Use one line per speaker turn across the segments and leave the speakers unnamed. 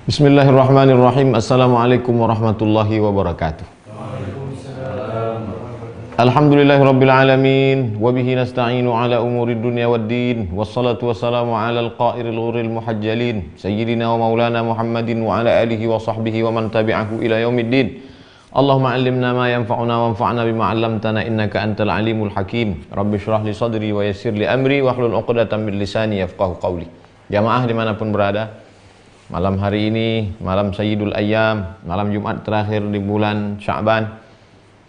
Bismillahirrahmanirrahim. Assalamualaikum warahmatullahi wabarakatuh. Alhamdulillahirabbil alamin wa bihi nasta'inu ala umurid dunya waddin. Wassalatu wassalamu ala al-qa'iril ghurril muhajjalin sayyidina wa maulana Muhammadin wa ala alihi wa sahbihi wa man tabi'ahu ila yaumiddin. Allahumma 'allimna ma yanfa'una wanfa'na bima 'allamtana innaka antal alimul hakim. Rabbi shrah li sadri wa yassir li amri wahlul 'uqdatam min lisani yafqahu qawli. Jamaah dimanapun berada, malam hari ini, malam Sayyidul Ayyam, malam Jumat terakhir di bulan Sya'ban.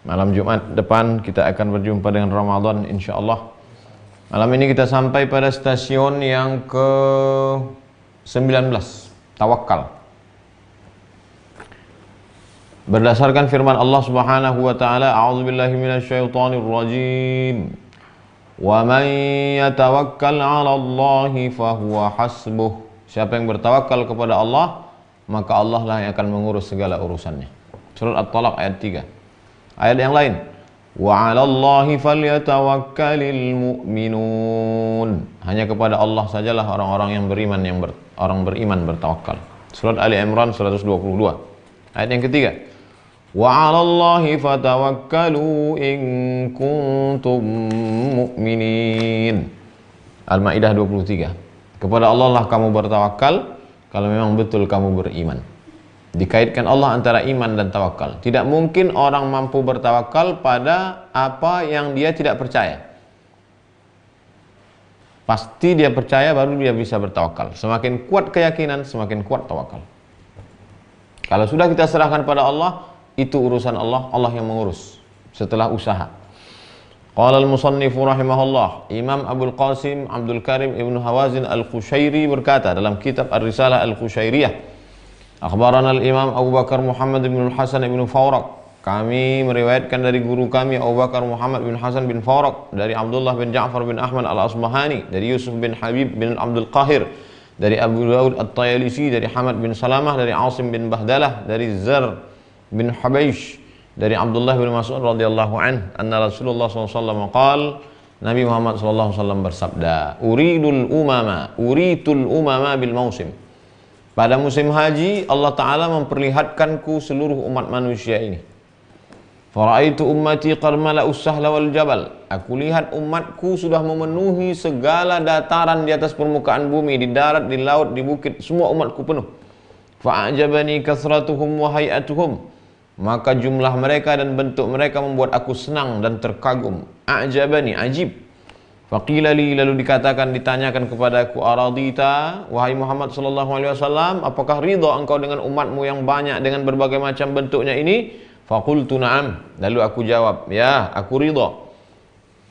Malam Jumat depan kita akan berjumpa dengan Ramadan insyaallah. Malam ini kita sampai pada stasiun yang ke-19, tawakal. Berdasarkan firman Allah Subhanahu wa taala, a'udzubillahi minasyaitonir rajim. Wa man yatawakkal 'alallahi fahuwa hasbuh. Siapa yang bertawakal kepada Allah, maka Allah lah yang akan mengurus segala urusannya. Surat At-Talaq ayat 3. Ayat yang lain, wa 'alallahi falyatawakkalul mu'minun. Hanya kepada Allah sajalah orang-orang yang beriman orang beriman bertawakal. Surat Ali Imran 122. Ayat yang ketiga, wa 'alallahi fatawakkalu in kuntum mu'minin. Al-Maidah 23. Kepada Allah lah kamu bertawakal kalau memang betul kamu beriman. Dikaitkan Allah antara iman dan tawakal. Tidak mungkin orang mampu bertawakal pada apa yang dia tidak percaya. Pasti dia percaya baru dia bisa bertawakal. Semakin kuat keyakinan, semakin kuat tawakal. Kalau sudah kita serahkan pada Allah, itu urusan Allah, Allah yang mengurus setelah usaha. Qala al-musannifu rahimahullah, Imam Abdul Qasim Abdul Karim Ibnu Hawazin Al-Qushairi berkata dalam kitab Ar-Risalah Al-Qushairiyah, akhbarana al-Imam Abu Bakar Muhammad bin Hasan bin Fawraq, kami meriwayatkan dari guru kami Abu Bakar Muhammad bin Hasan bin Fawraq, dari Abdullah bin Ja'far bin Ahmad Al-Asbahani, dari Yusuf bin Habib bin Abdul Qahir, dari Abu Dawud At-Tayalisi, dari Hamad bin Salamah, dari Asim bin Bahdalah, dari Zar bin Hubaysh, dari Abdullah bin Mas'ud radhiyallahu anhu, anna Rasulullah SAW qala, Nabi Muhammad SAW bersabda, uritul umama bil mausim. Pada musim haji Allah Ta'ala memperlihatkanku seluruh umat manusia ini. Faraitu ummati qad mala'us sahla wal jabal. Aku lihat umatku sudah memenuhi segala dataran di atas permukaan bumi, di darat, di laut, di bukit, semua umatku penuh. Fa'ajabani kasratuhum wa hay'atuhum. Maka jumlah mereka dan bentuk mereka membuat aku senang dan terkagum. A'jabani, ajib. Faqila li, lalu ditanyakan kepadaku, aradita, wahai Muhammad sallallahu alaihi wasallam, apakah ridha engkau dengan umatmu yang banyak dengan berbagai macam bentuknya ini? Faqultu na'am. Lalu aku jawab, ya, aku ridha.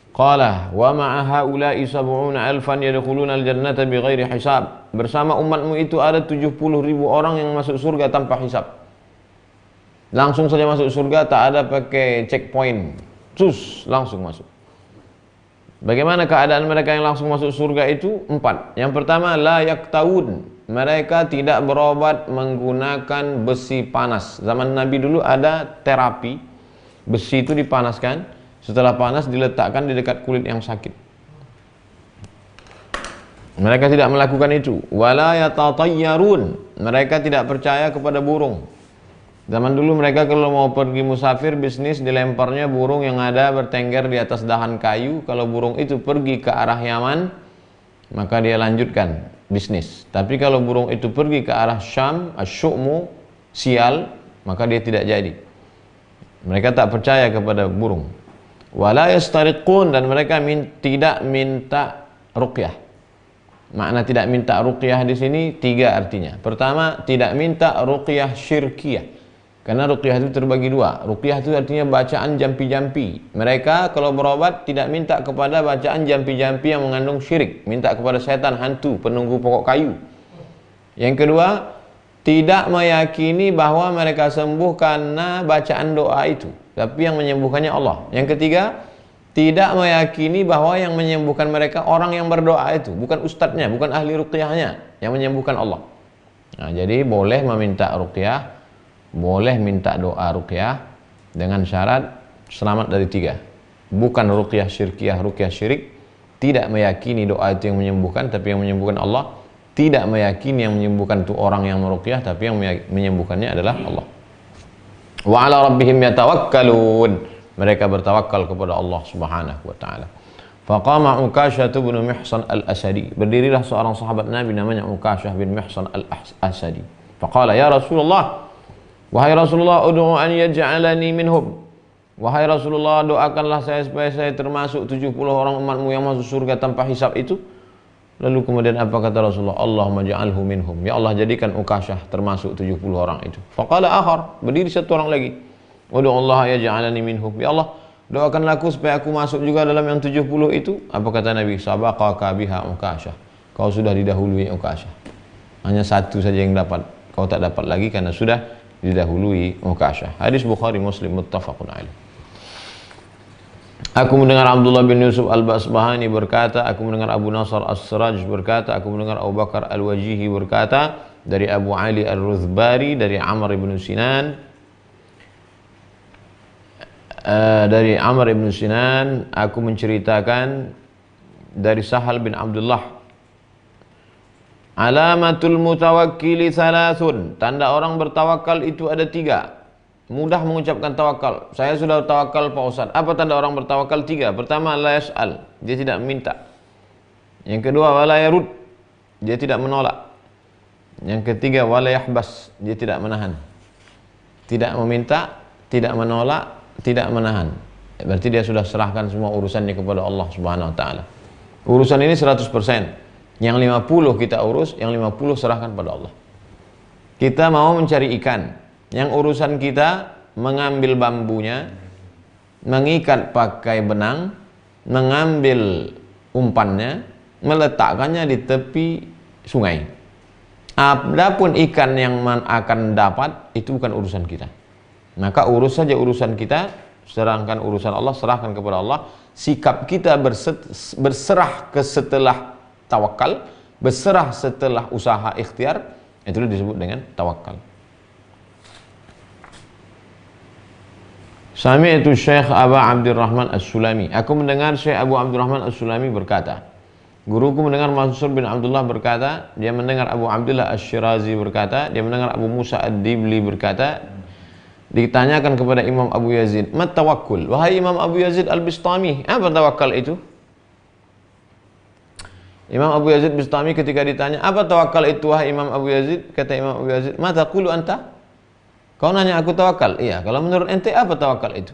Qala wa ma'a haula'i sab'una alfan yadkhuluna al-jannata bighairi hisab. Bersama umatmu itu ada 70.000 orang yang masuk surga tanpa hisab. Langsung saja masuk surga, tak ada pakai checkpoint. Langsung masuk. Bagaimana keadaan mereka yang langsung masuk surga itu? 4. Yang pertama, la yaktawun. Mereka tidak berobat menggunakan besi panas. Zaman Nabi dulu ada terapi. Besi itu dipanaskan, setelah panas diletakkan di dekat kulit yang sakit. Mereka tidak melakukan itu. Wala yatatayyarun. Mereka tidak percaya kepada burung. Zaman dulu mereka kalau mau pergi musafir bisnis, dilemparnya burung yang ada bertengger di atas dahan kayu. Kalau burung itu pergi ke arah Yaman, maka dia lanjutkan bisnis. Tapi kalau burung itu pergi ke arah Syam, asyu'mu, sial, maka dia tidak jadi. Mereka tak percaya kepada burung. Wala yastariqun, dan mereka tidak minta ruqyah. Makna tidak minta ruqyah di sini 3 artinya. Pertama, tidak minta ruqyah syirkiyah. Karena ruqyah itu terbagi 2. Ruqyah itu artinya bacaan jampi-jampi. Mereka kalau berobat tidak minta kepada bacaan jampi-jampi yang mengandung syirik. Minta kepada setan, hantu, penunggu pokok kayu. Yang kedua, tidak meyakini bahwa mereka sembuh karena bacaan doa itu, tapi yang menyembuhkannya Allah. Yang ketiga, tidak meyakini bahwa yang menyembuhkan mereka orang yang berdoa itu, bukan ustadznya, bukan ahli ruqyahnya, yang menyembuhkan Allah. Nah, jadi boleh meminta ruqyah, boleh minta doa ruqyah dengan syarat selamat dari 3. Bukan ruqyah syirkiyah, ruqyah syirik, tidak meyakini doa itu yang menyembuhkan, tapi yang menyembuhkan Allah. tidak meyakini yang menyembuhkan itu orang yang meruqyah, tapi yang menyembuhkannya adalah Allah. Wa 'ala rabbihim yatawakkalun, mereka bertawakal kepada Allah Subhanahu wa taala. Faqama Ukasyah bin Mihsan al-Asadi, berdirilah seorang sahabat Nabi namanya Ukasyah bin Mihsan al-Asadi. Faqala ya Rasulullah, wahai Rasulullah, ud'u an yaj'alani minhum, wahai Rasulullah, doakanlah saya supaya saya termasuk 70 orang umatmu yang masuk surga tanpa hisab itu. Lalu kemudian apa kata Rasulullah? Allahumma ja'alhu minhum, ya Allah jadikan Ukasyah termasuk 70 orang itu. Faqala akhar, berdiri satu orang lagi, ud'u Allah yaj'alani minhum, ya Allah doakanlah aku supaya aku masuk juga dalam yang 70 itu. Apa kata Nabi? Sabaqaka biha Ukasyah, kau sudah didahului Ukasyah, hanya satu saja yang dapat, kau tak dapat lagi karena sudah didahului Ukasyah. Hadis Bukhari Muslim muttafaqun alaih. Aku mendengar Abdullah bin Yusuf al-Basbahani berkata, aku mendengar Abu Nasr as-Siraj berkata, aku mendengar Abu Bakar al-Wajihi berkata, dari Abu Ali al-Ruthbari, dari Amr ibn Sinan, aku menceritakan dari Sahal bin Abdullah, alamatul mutawakkili thalathun, tanda orang bertawakal itu ada 3. Mudah mengucapkan tawakal. Saya sudah tawakal Pak Ustaz. Apa tanda orang bertawakal? 3. Pertama, la yas'al, dia tidak minta. Yang kedua, wala yarud, dia tidak menolak. Yang ketiga, wala yahbas, dia tidak menahan. Tidak meminta, tidak menolak, tidak menahan. Berarti dia sudah serahkan semua urusannya kepada Allah Subhanahu wa taala. Urusan ini 100%. Yang 50 kita urus, yang 50 serahkan pada Allah. Kita mau mencari ikan, yang urusan kita mengambil bambunya, mengikat pakai benang, mengambil umpannya, meletakkannya di tepi sungai. Adapun ikan yang akan dapat itu bukan urusan kita. Maka urus saja urusan kita, serahkan urusan Allah, serahkan kepada Allah. Sikap kita berserah ke setelah tawakal, berserah setelah usaha ikhtiar, itu disebut dengan tawakal. Sami'tu Syekh Abu Abdurrahman As-Sulami, aku mendengar Syekh Abu Abdurrahman As-Sulami berkata, guruku mendengar Mansur bin Abdullah berkata, dia mendengar Abu Abdullah Asy-Syirazi berkata, dia mendengar Abu Musa Ad-Dibli berkata, ditanyakan kepada Imam Abu Yazid, mat tawakkul, wahai Imam Abu Yazid Al-Bistami, apa tawakal itu? Imam Abu Yazid Bistami ketika ditanya, apa tawakal itu wahai Imam Abu Yazid? Kata Imam Abu Yazid, ma taqulu anta? Kau nanya aku tawakal? Iya, kalau menurut ente apa tawakal itu?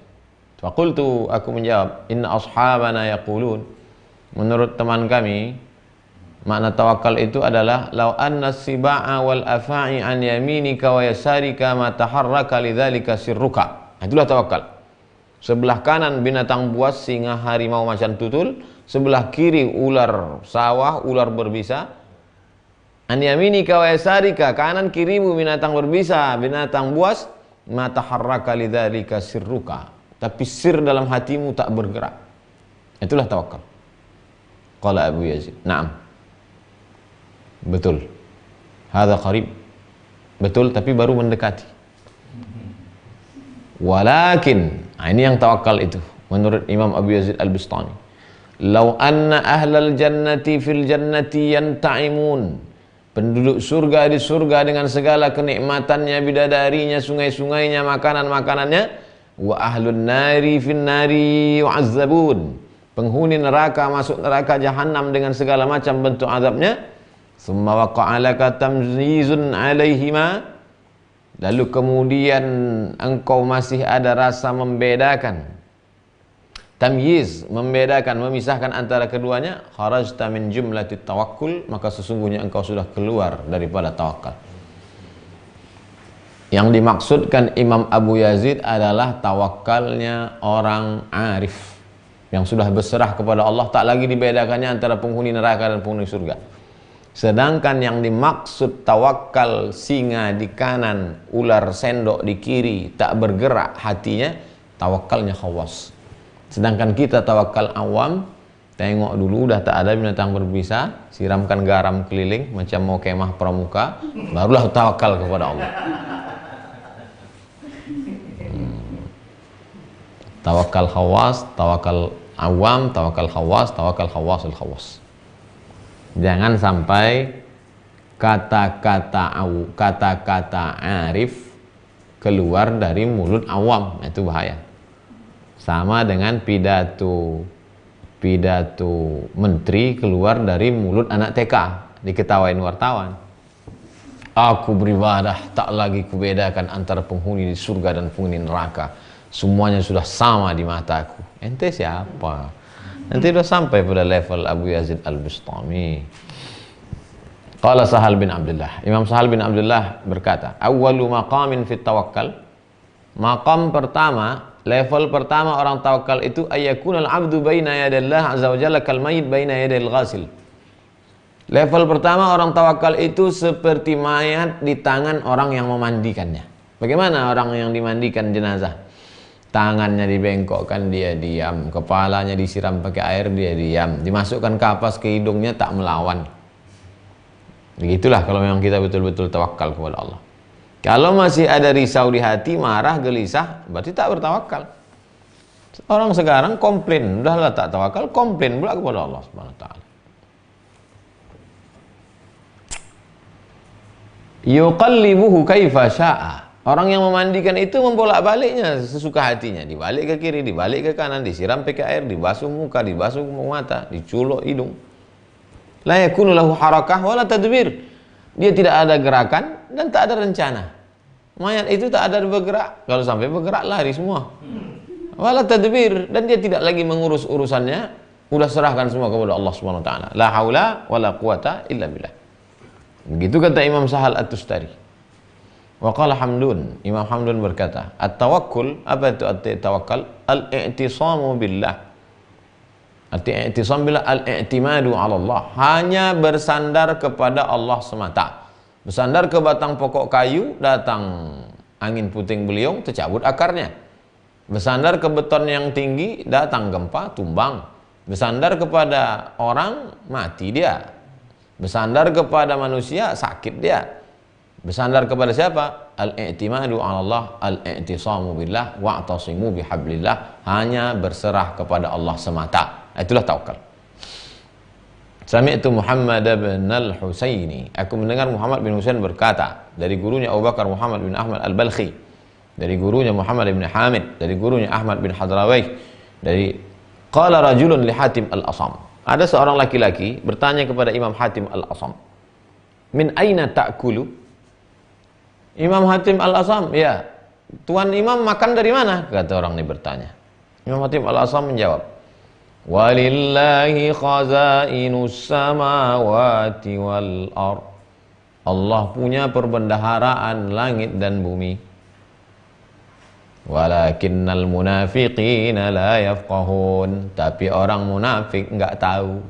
Faqultu, aku menjawab, inna ashabana yaqulun, menurut teman kami, makna tawakal itu adalah law anna siba'a wal afa'i an yaminika wa yasarika ma taharraka lidzalika sirruka. Itulah tawakal. Sebelah kanan binatang buas, singa, harimau, macan tutul, sebelah kiri ular sawah, ular berbisa. An yaminika wa yasarika, kanan kirimu binatang berbisa, binatang buas, ma taharraka lidzalika sirruka, tapi sir dalam hatimu tak bergerak. Itulah tawakal. Qala Abu Yazid, na'am, betul, hadza qarib, betul, tapi baru mendekati. Walakin, ini yang tawakal itu menurut Imam Abu Yazid Al-Bistami, law anna ahlal jannati fil jannati yanta'imun, penduduk surga di surga dengan segala kenikmatannya, bidadarinya, sungai-sungainya, makanan-makanannya, wa ahlun nari fin nari yu'azzabun, penghuni neraka masuk neraka jahanam dengan segala macam bentuk azabnya. Summa waqa'a laka tamyizun 'alaihima, lalu kemudian engkau masih ada rasa membedakan, tamyiz, membedakan, memisahkan antara keduanya, kharajta min jumlatit tawakkul, maka sesungguhnya engkau sudah keluar daripada tawakal. Yang dimaksudkan Imam Abu Yazid adalah tawakalnya orang arif yang sudah berserah kepada Allah, tak lagi dibedakannya antara penghuni neraka dan penghuni surga. Sedangkan yang dimaksud tawakal singa di kanan, ular sendok di kiri, tak bergerak hatinya, tawakalnya khawas. Sedangkan kita tawakal awam, tengok dulu udah tak ada binatang berbisa, siramkan garam keliling macam mau kemah pramuka, barulah tawakal kepada Allah. Tawakal khawas, tawakal awam, tawakal khawas, tawakal khawasul khawas. Jangan sampai kata-kata arif keluar dari mulut awam, itu bahaya. Sama dengan pidato menteri keluar dari mulut anak TK, diketawain wartawan. Aku beribadah, tak lagi kubedakan antara penghuni di surga dan penghuni neraka. Semuanya sudah sama di mataku. Ente siapa? Nanti sudah sampai pada level Abu Yazid Al-Bustami. Qala Sahal bin Abdullah. Imam Sahal bin Abdullah berkata, awwalu maqamin fit tawakkal. Maqam pertama, level pertama orang tawakal itu ayyakunal abdu baina yadillah azza wa jalla kal mayyit baina yadil ghasil. Level pertama orang tawakal itu seperti mayat di tangan orang yang memandikannya. Bagaimana orang yang dimandikan jenazah? Tangannya dibengkokkan, dia diam. Kepalanya disiram pakai air, dia diam. Dimasukkan kapas ke hidungnya, tak melawan. Begitulah kalau memang kita betul-betul tawakal kepada Allah. Kalau masih ada risau di hati, marah, gelisah, berarti tak bertawakal. Orang sekarang komplain, udahlah tak tawakal, komplain pula kepada Allah Subhanahu wa taala. Yuqallibuhu kaifa syaa. Orang yang memandikan itu membolak-baliknya sesuka hatinya, dibalik ke kiri, dibalik ke kanan, disiram pakai air, dibasuh muka, dibasuh mata, diculuk hidung. La yakunu lahu harakah wala tadbir. Dia tidak ada gerakan dan tak ada rencana. Mayat itu tak ada bergerak. Kalau sampai bergerak lari semua. Wala tadbir, dan dia tidak lagi mengurus urusannya, udah serahkan semua kepada Allah Subhanahu wa taala. La haula wala quwata illa billah. Begitu kata Imam Sahal At-Tustari. Wa qala Hamdun, Imam Hamdun berkata, at-tawakkul, apa itu at-tawakkal? Al-i'tisamu billah. Al-i'tisam billah, al-i'timadu 'ala Allah. Hanya bersandar kepada Allah semata. Bersandar ke batang pokok kayu, datang angin puting beliung, tercabut akarnya. Bersandar ke beton yang tinggi, datang gempa, tumbang. Bersandar kepada orang, mati dia. Bersandar kepada manusia, sakit dia. Bersandar kepada siapa? Al-i'timadu 'ala Allah, al-i'tisamu billah, wa'tasimu bihablillah. Hanya berserah kepada Allah semata. Itulah tawakal. Sami'tu Muhammad bin al-Husaini. Aku mendengar Muhammad bin Husain berkata, dari gurunya Abu Bakar Muhammad bin Ahmad al-Balkhi, dari gurunya Muhammad bin Hamid, dari gurunya Ahmad bin Hadrawayh, dari qala rajulun li Hatim al-Asam. Ada seorang laki-laki bertanya kepada Imam Hatim al-Asam, min aina ta'kulu? Imam Hatim al-Asam, ya, Tuan Imam makan dari mana? Kata orang ini bertanya. Imam Hatim al-Asam menjawab, walillahi khazainus samawati wal ard. Allah punya perbendaharaan langit dan bumi. Walakinnal munafiqina la yafqahun. Tapi orang munafik enggak tahu.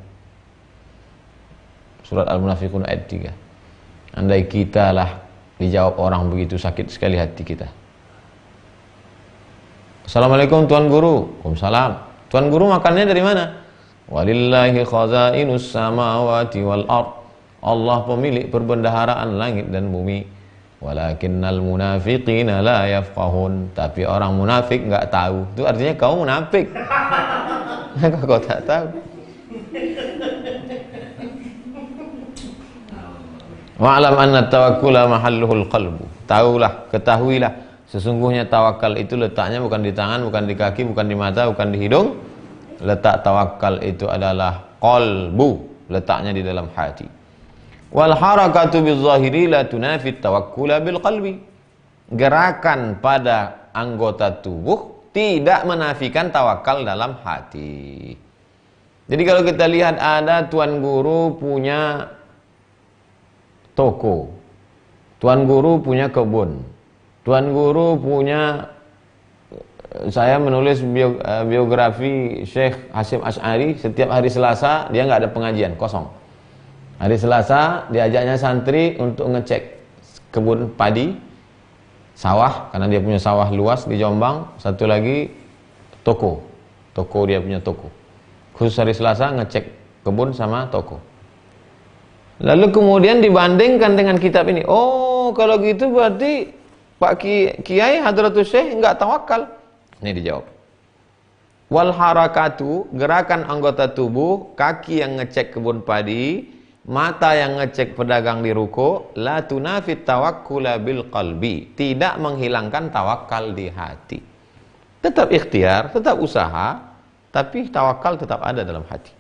Surat Al-Munafiqun ayat 3. Andai kita lah dijawab orang begitu, sakit sekali hati kita. Assalamualaikum Tuan Guru. Waalaikumsalam. Tuan Guru makannya dari mana? Walillahi khazainus samawati wal ard. Allah pemilik perbendaharaan langit dan bumi. Walakinnal munafiqina la yafqahun. Tapi orang munafik enggak tahu. Itu artinya kau munafik. Kau tak tahu. Wa'lam anna tawakkula mahalluhul qalbu. Ketahuilah sesungguhnya tawakal itu letaknya bukan di tangan, bukan di kaki, bukan di mata, bukan di hidung. Letak tawakal itu adalah qalbu, letaknya di dalam hati. Wal harakatu bizahiri la tunafi tawakkula bil qalbi. Gerakan pada anggota tubuh tidak menafikan tawakal dalam hati. Jadi kalau kita lihat ada Tuan Guru punya toko, Tuan Guru punya kebun, Tuan Guru punya, saya menulis biografi Syekh Hasyim Asy'ari. Setiap hari Selasa dia nggak ada pengajian, kosong. Hari Selasa diajaknya santri untuk ngecek kebun padi, sawah, karena dia punya sawah luas di Jombang. Satu lagi toko, dia punya toko. Khusus hari Selasa ngecek kebun sama toko. Lalu kemudian dibandingkan dengan kitab ini. Oh, kalau gitu berarti Pak Kiai Hadratus Syekh enggak tawakal. Ini dijawab. Wal harakatu, gerakan anggota tubuh, kaki yang ngecek kebun padi, Mata yang ngecek pedagang di ruko, la tunafit tawakkula bil qalbi, tidak menghilangkan tawakal di hati. Tetap ikhtiar, tetap usaha, tapi tawakal tetap ada dalam hati.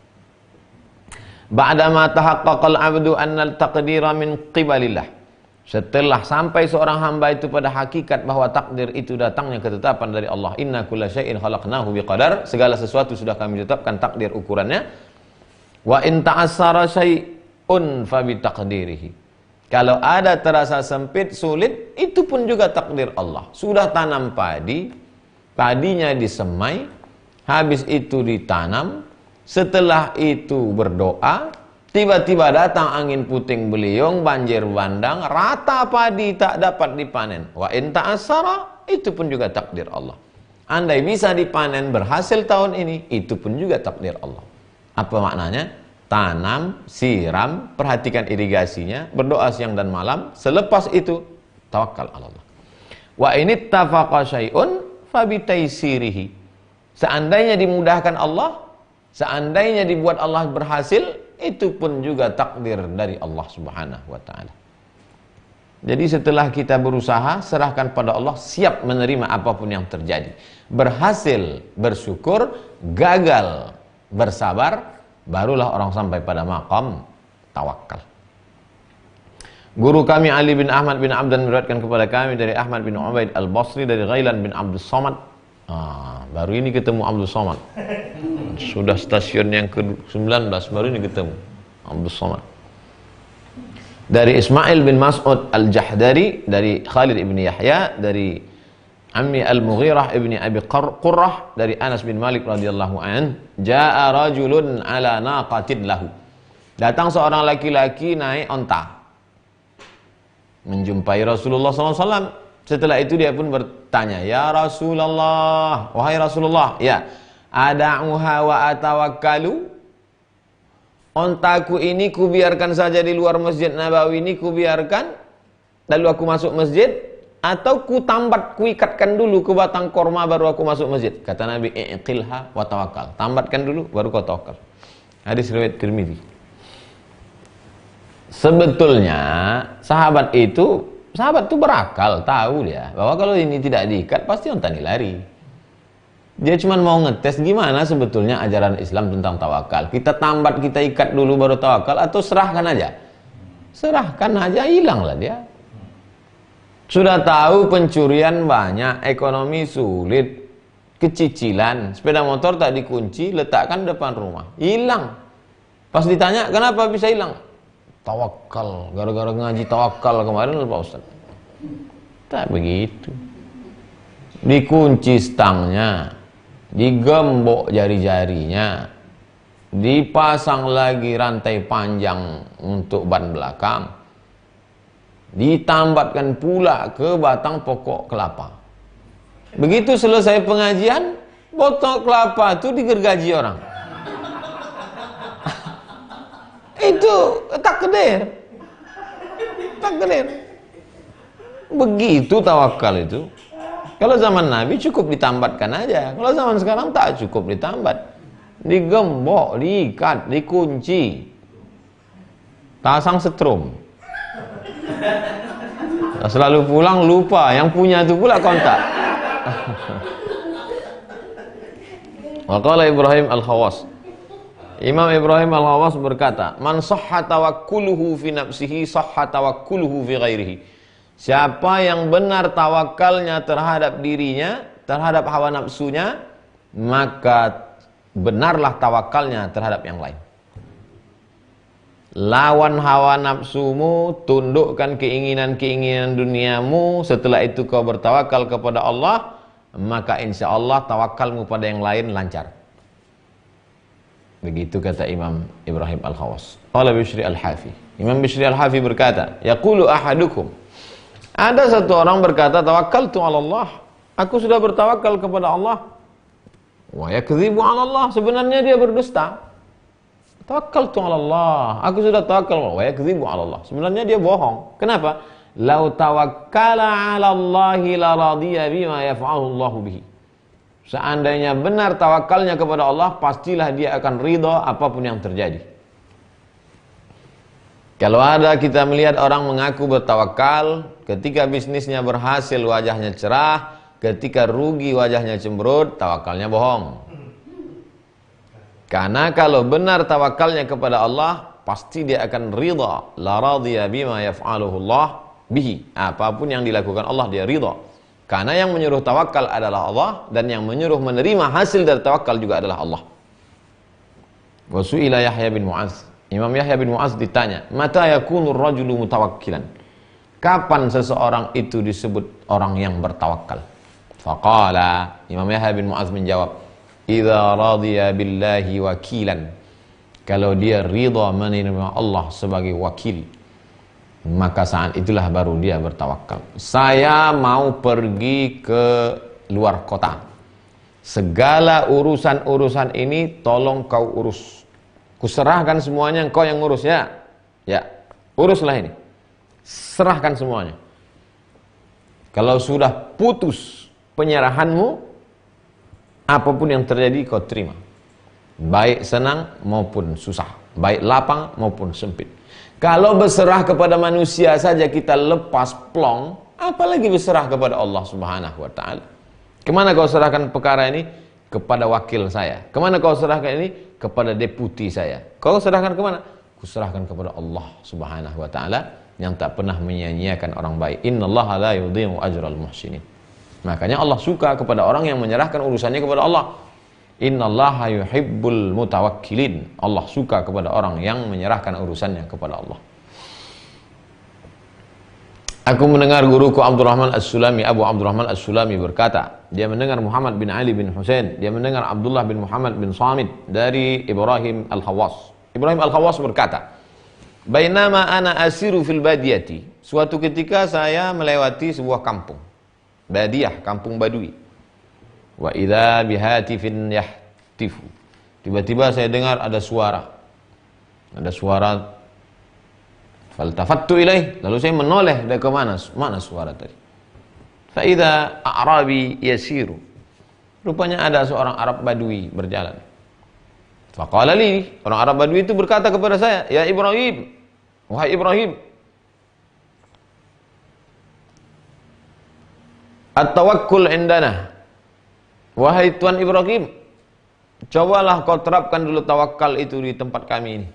Ba'dama tahaqqaqal 'abdu anna al-taqdira min qibalillah. Setelah sampai seorang hamba itu pada hakikat bahwa takdir itu datangnya ketetapan dari Allah. Inna kulla syai'in khalaqnahu biqadar. Segala sesuatu sudah kami tetapkan takdir ukurannya. Wa in ta'assara syai'un fa bi taqdirihi. Kalau ada terasa sempit, sulit, itu pun juga takdir Allah. Sudah tanam padi, padinya disemai, habis itu ditanam, setelah itu berdoa, tiba-tiba datang angin puting beliung, banjir bandang, rata padi tak dapat dipanen. Wa in ta'assara, itu pun juga takdir Allah. Andai bisa dipanen berhasil tahun ini, itu pun juga takdir Allah. Apa maknanya? Tanam, siram, perhatikan irigasinya, berdoa siang dan malam. Selepas itu, tawakal Allah. Wa in ittafaqa syai'un fa bi taysirihi. Seandainya dimudahkan Allah, seandainya dibuat Allah berhasil, itu pun juga takdir dari Allah Subhanahu wa ta'ala. Jadi setelah kita berusaha, serahkan pada Allah, siap menerima apapun yang terjadi. Berhasil bersyukur, gagal bersabar, barulah orang sampai pada maqam tawakal. Guru kami Ali bin Ahmad bin Abdan meriwayatkan kepada kami dari Ahmad bin Ubaid al-Basri dari Ghailan bin Abdul Somad. Baru ini ketemu Abdul Somad. Sudah stasiun yang ke-19 baru ini ketemu Abdul Somad. Dari Ismail bin Mas'ud al-Jahdari, dari Khalid ibn Yahya, dari Ammi al-Mughirah ibni Abi Qurrah, dari Anas bin Malik radhiyallahu an, jaa rajulun ala naqatin lahu. Datang seorang laki-laki naik onta, menjumpai Rasulullah SAW. Setelah itu dia pun bertanya, ya Rasulullah, wahai Rasulullah, ya, ada'uha wa atawakkalu. Ontaku ini kubiarkan saja di luar Masjid Nabawi ini, kubiarkan, lalu aku masuk masjid, atau ku tambat, ku ikatkan dulu ke batang korma baru aku masuk masjid. Kata Nabi, iqilha wa tawakkal. Tambatkan dulu baru kau tawakal. Hadis riwayat Tirmidzi. Sebetulnya sahabat itu berakal, tahu dia bahwa kalau ini tidak diikat pasti onta ini lari. Dia cuma mau ngetes gimana sebetulnya ajaran Islam tentang tawakal. Kita tambat, kita ikat dulu baru tawakal, atau serahkan aja. Serahkan aja, hilanglah dia. Sudah tahu pencurian banyak, ekonomi sulit, kecicilan, sepeda motor tak dikunci, letakkan depan rumah, hilang. Pas ditanya, kenapa bisa hilang? Tawakal, gara-gara ngaji tawakal kemarin Pak Ustaz. Tak begitu. Dikunci stangnya, digembok jari-jarinya, dipasang lagi rantai panjang untuk ban belakang, ditambatkan pula ke batang pokok kelapa. Begitu selesai pengajian, potong kelapa itu digergaji orang. Itu takdir. Takdir. Begitu tawakal itu. Kalau zaman Nabi cukup ditambatkan aja. Kalau zaman sekarang tak cukup ditambat. Digembok, diikat, dikunci, pasang setrum. Selalu pulang lupa, yang punya itu pula kontak. Waqala Ibrahim al-Khawas. Imam Ibrahim al-Khawas berkata, man sahha tawakkuluhu fi nafsihi sahha tawakkuluhu fi ghairihi. Siapa yang benar tawakalnya terhadap dirinya, terhadap hawa nafsunya, maka benarlah tawakalnya terhadap yang lain. Lawan hawa nafsumu, tundukkan keinginan-keinginan duniamu, setelah itu kau bertawakal kepada Allah, maka insya Allah tawakalmu pada yang lain lancar. Begitu kata Imam Ibrahim al-Khawas. Qala Bishri al-Hafi. Imam Bishri al-Hafi berkata, yaqulu ahadukum. Ada satu orang berkata, tawakkaltu 'ala Allah. Aku sudah bertawakal kepada Allah. Wa yakdzibu 'ala Allah. Sebenarnya dia berdusta. Tawakkaltu 'ala Allah. Aku sudah tawakal. Wa yakdzibu 'ala Allah. Sebenarnya dia bohong. Kenapa? Lau tawakkala 'ala Allahi la radiya bima yaf'alu Allahu bihi. Seandainya benar tawakalnya kepada Allah, pastilah dia akan ridha apapun yang terjadi. Kalau ada kita melihat orang mengaku bertawakal, ketika bisnisnya berhasil wajahnya cerah, ketika rugi wajahnya cemberut, tawakalnya bohong. Karena kalau benar tawakalnya kepada Allah, pasti dia akan ridha. La radiya bima yaf'aluhu Allah bihi. Apapun yang dilakukan Allah, dia ridha. Karena yang menyuruh tawakal adalah Allah, dan yang menyuruh menerima hasil dari tawakal juga adalah Allah. Wa su'ila Yahya bin Mu'adz. Imam Yahya bin Mu'adz ditanya, "Mata yakunu ar-rajulu mutawakkilan?" Kapan seseorang itu disebut orang yang bertawakal? Faqala, Imam Yahya bin Mu'adz menjawab, "Idza radiya billahi wakilan." Kalau dia ridha menerima Allah sebagai wakil, maka saat itulah baru dia bertawakal. Saya mau pergi ke luar kota. Segala urusan-urusan ini tolong kau urus. Kuserahkan semuanya, engkau yang ngurus ya. Ya, uruslah ini. Serahkan semuanya. Kalau sudah putus penyerahanmu, apapun yang terjadi kau terima. Baik senang maupun susah, baik lapang maupun sempit. Kalau berserah kepada manusia saja kita lepas plong, apalagi berserah kepada Allah Subhanahu wa taala. Kemana kau serahkan perkara ini? Kepada wakil saya. Kemana kau serahkan ini? Kepada deputi saya. Kau serahkan kemana? Kuserahkan kepada Allah Subhanahu wa taala yang tak pernah menyia-nyiakan orang baik. Innallaha la yudhi'u ajral muhsinin. Makanya Allah suka kepada orang yang menyerahkan urusannya kepada Allah. Innallaha yuhibbul mutawakkilin. Allah suka kepada orang yang menyerahkan urusannya kepada Allah. Aku mendengar guruku Abdurrahman As-Sulami, Abu Abdurrahman As-Sulami berkata, dia mendengar Muhammad bin Ali bin Husain, dia mendengar Abdullah bin Muhammad bin Samit dari Ibrahim Al-Khawwas. Ibrahim Al-Khawwas berkata, "Bainama ana asiru fil badiyati." Suatu ketika saya melewati sebuah kampung. Badiyah, kampung Badui. Wa idza bihatifin yahtifu. Tiba-tiba saya dengar ada suara. Ada suara. Faltafattu ilaih, lalu saya menoleh dari ke mana suara tadi. Fa idza a'rabi yasiru. Rupanya ada seorang Arab Badui berjalan. Faqala li, orang Arab Badui itu berkata kepada saya, "Ya Ibrahim, wahai Ibrahim, at-tawakkul indana." Wahai Tuan Ibrahim, cobalah kau terapkan dulu tawakal itu di tempat kami ini.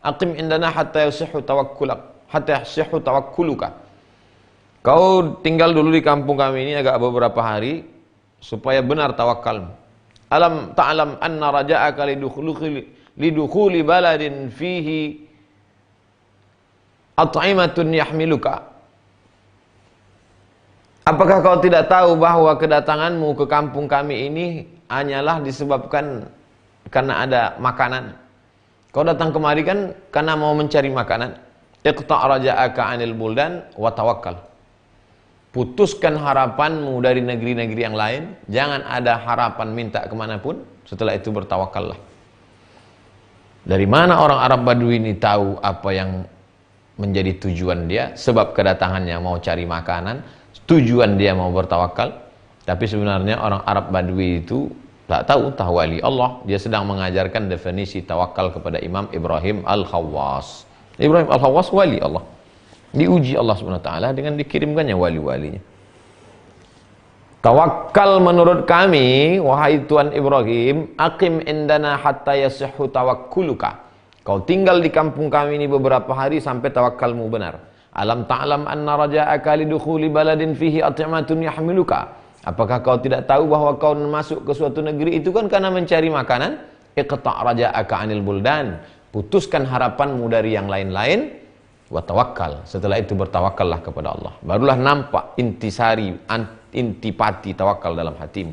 Aqim indana hatta yasihhu tawakkulak, hatta yasihhu tawakkuluka. Kau tinggal dulu di kampung kami ini agak beberapa hari supaya benar tawakalmu. Alam ta'lam anna raja'aka lidukhuli baladin fihi at'imatun yahmiluka. Apakah kau tidak tahu bahwa kedatanganmu ke kampung kami ini hanyalah disebabkan karena ada makanan? Kau datang kemari kan karena mau mencari makanan. Iqta' raja'aka 'anil buldan wa tawakkal. Putuskan harapanmu dari negeri-negeri yang lain. Jangan ada harapan minta kemanapun. Setelah itu bertawakallah. Dari mana orang Arab Badui ini tahu apa yang menjadi tujuan dia? Sebab kedatangannya mau cari makanan. Tujuan dia mau bertawakal. Tapi sebenarnya orang Arab Badui itu tak tahu wali Allah. Dia sedang mengajarkan definisi tawakal kepada Imam Ibrahim Al-Khawwas. Ibrahim Al-Khawwas wali Allah. Diuji Allah SWT dengan dikirimkannya wali-walinya. Tawakal menurut kami, wahai Tuan Ibrahim, aqim indana hatta yasihhu tawakkuluka. Kau tinggal di kampung kami ini beberapa hari sampai tawakalmu benar. Alam ta'lam anna raja'aka lidukhuli baladin fihi at'imatun yahmiluka. Apakah kau tidak tahu bahwa kau masuk ke suatu negeri itu kan karena mencari makanan? Iqta' raja'aka 'anil buldan. Putuskan harapanmu dari yang lain-lain. Wa tawakkal. Setelah itu bertawakallah kepada Allah. Barulah nampak intipati tawakal dalam hatimu.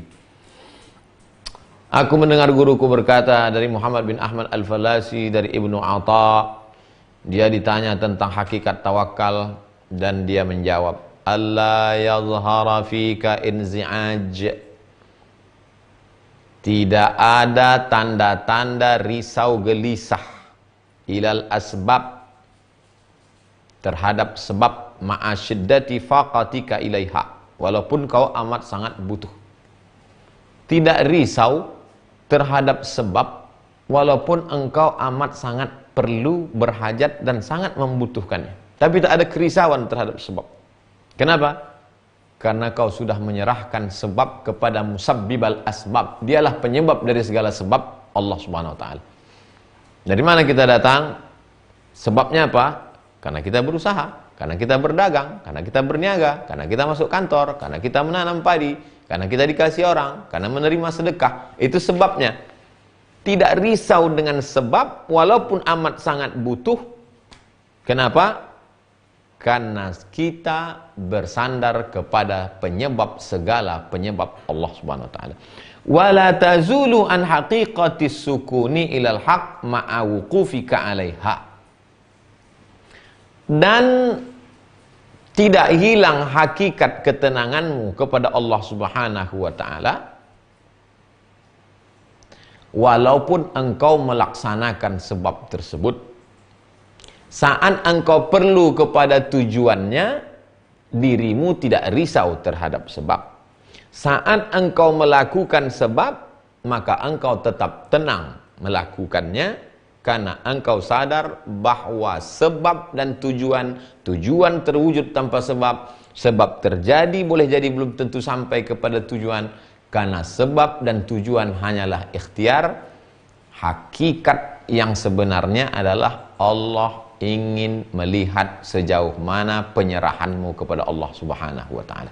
Aku mendengar guruku berkata dari Muhammad bin Ahmad Al-Falasi dari Ibnu Atha. Dia ditanya tentang hakikat tawakal dan dia menjawab, "Alla yadhhara fika inzi'aj." Tidak ada tanda-tanda risau gelisah ilal asbab terhadap sebab ma'asyiddati faqatika ilaiha, walaupun kau amat sangat butuh. Tidak risau terhadap sebab walaupun engkau amat sangat perlu, berhajat, dan sangat membutuhkannya. Tapi tak ada kerisauan terhadap sebab. Kenapa? Karena kau sudah menyerahkan sebab kepada musabbibal asbab. Dialah penyebab dari segala sebab, Allah Subhanahu wa taala. Dari mana kita datang? Sebabnya apa? Karena kita berusaha, karena kita berdagang, karena kita berniaga, karena kita masuk kantor, karena kita menanam padi, karena kita dikasih orang, karena menerima sedekah. Itu sebabnya. Tidak risau dengan sebab walaupun amat sangat butuh. Kenapa? Karena kita bersandar kepada penyebab segala penyebab, Allah Subhanahu wa taala. Wala tazulu an haqiqatis sukuni ilal haq ma'a wuqufika 'alaiha. Dan tidak hilang hakikat ketenanganmu kepada Allah Subhanahu wa taala walaupun engkau melaksanakan sebab tersebut. Saat engkau perlu kepada tujuannya, dirimu tidak risau terhadap sebab. Saat engkau melakukan sebab, maka engkau tetap tenang melakukannya, karena engkau sadar bahwa sebab dan tujuan terwujud tanpa sebab. Sebab terjadi boleh jadi belum tentu sampai kepada tujuan, karena sebab dan tujuan hanyalah ikhtiar. Hakikat yang sebenarnya adalah Allah ingin melihat sejauh mana penyerahanmu kepada Allah Subhanahu wa taala.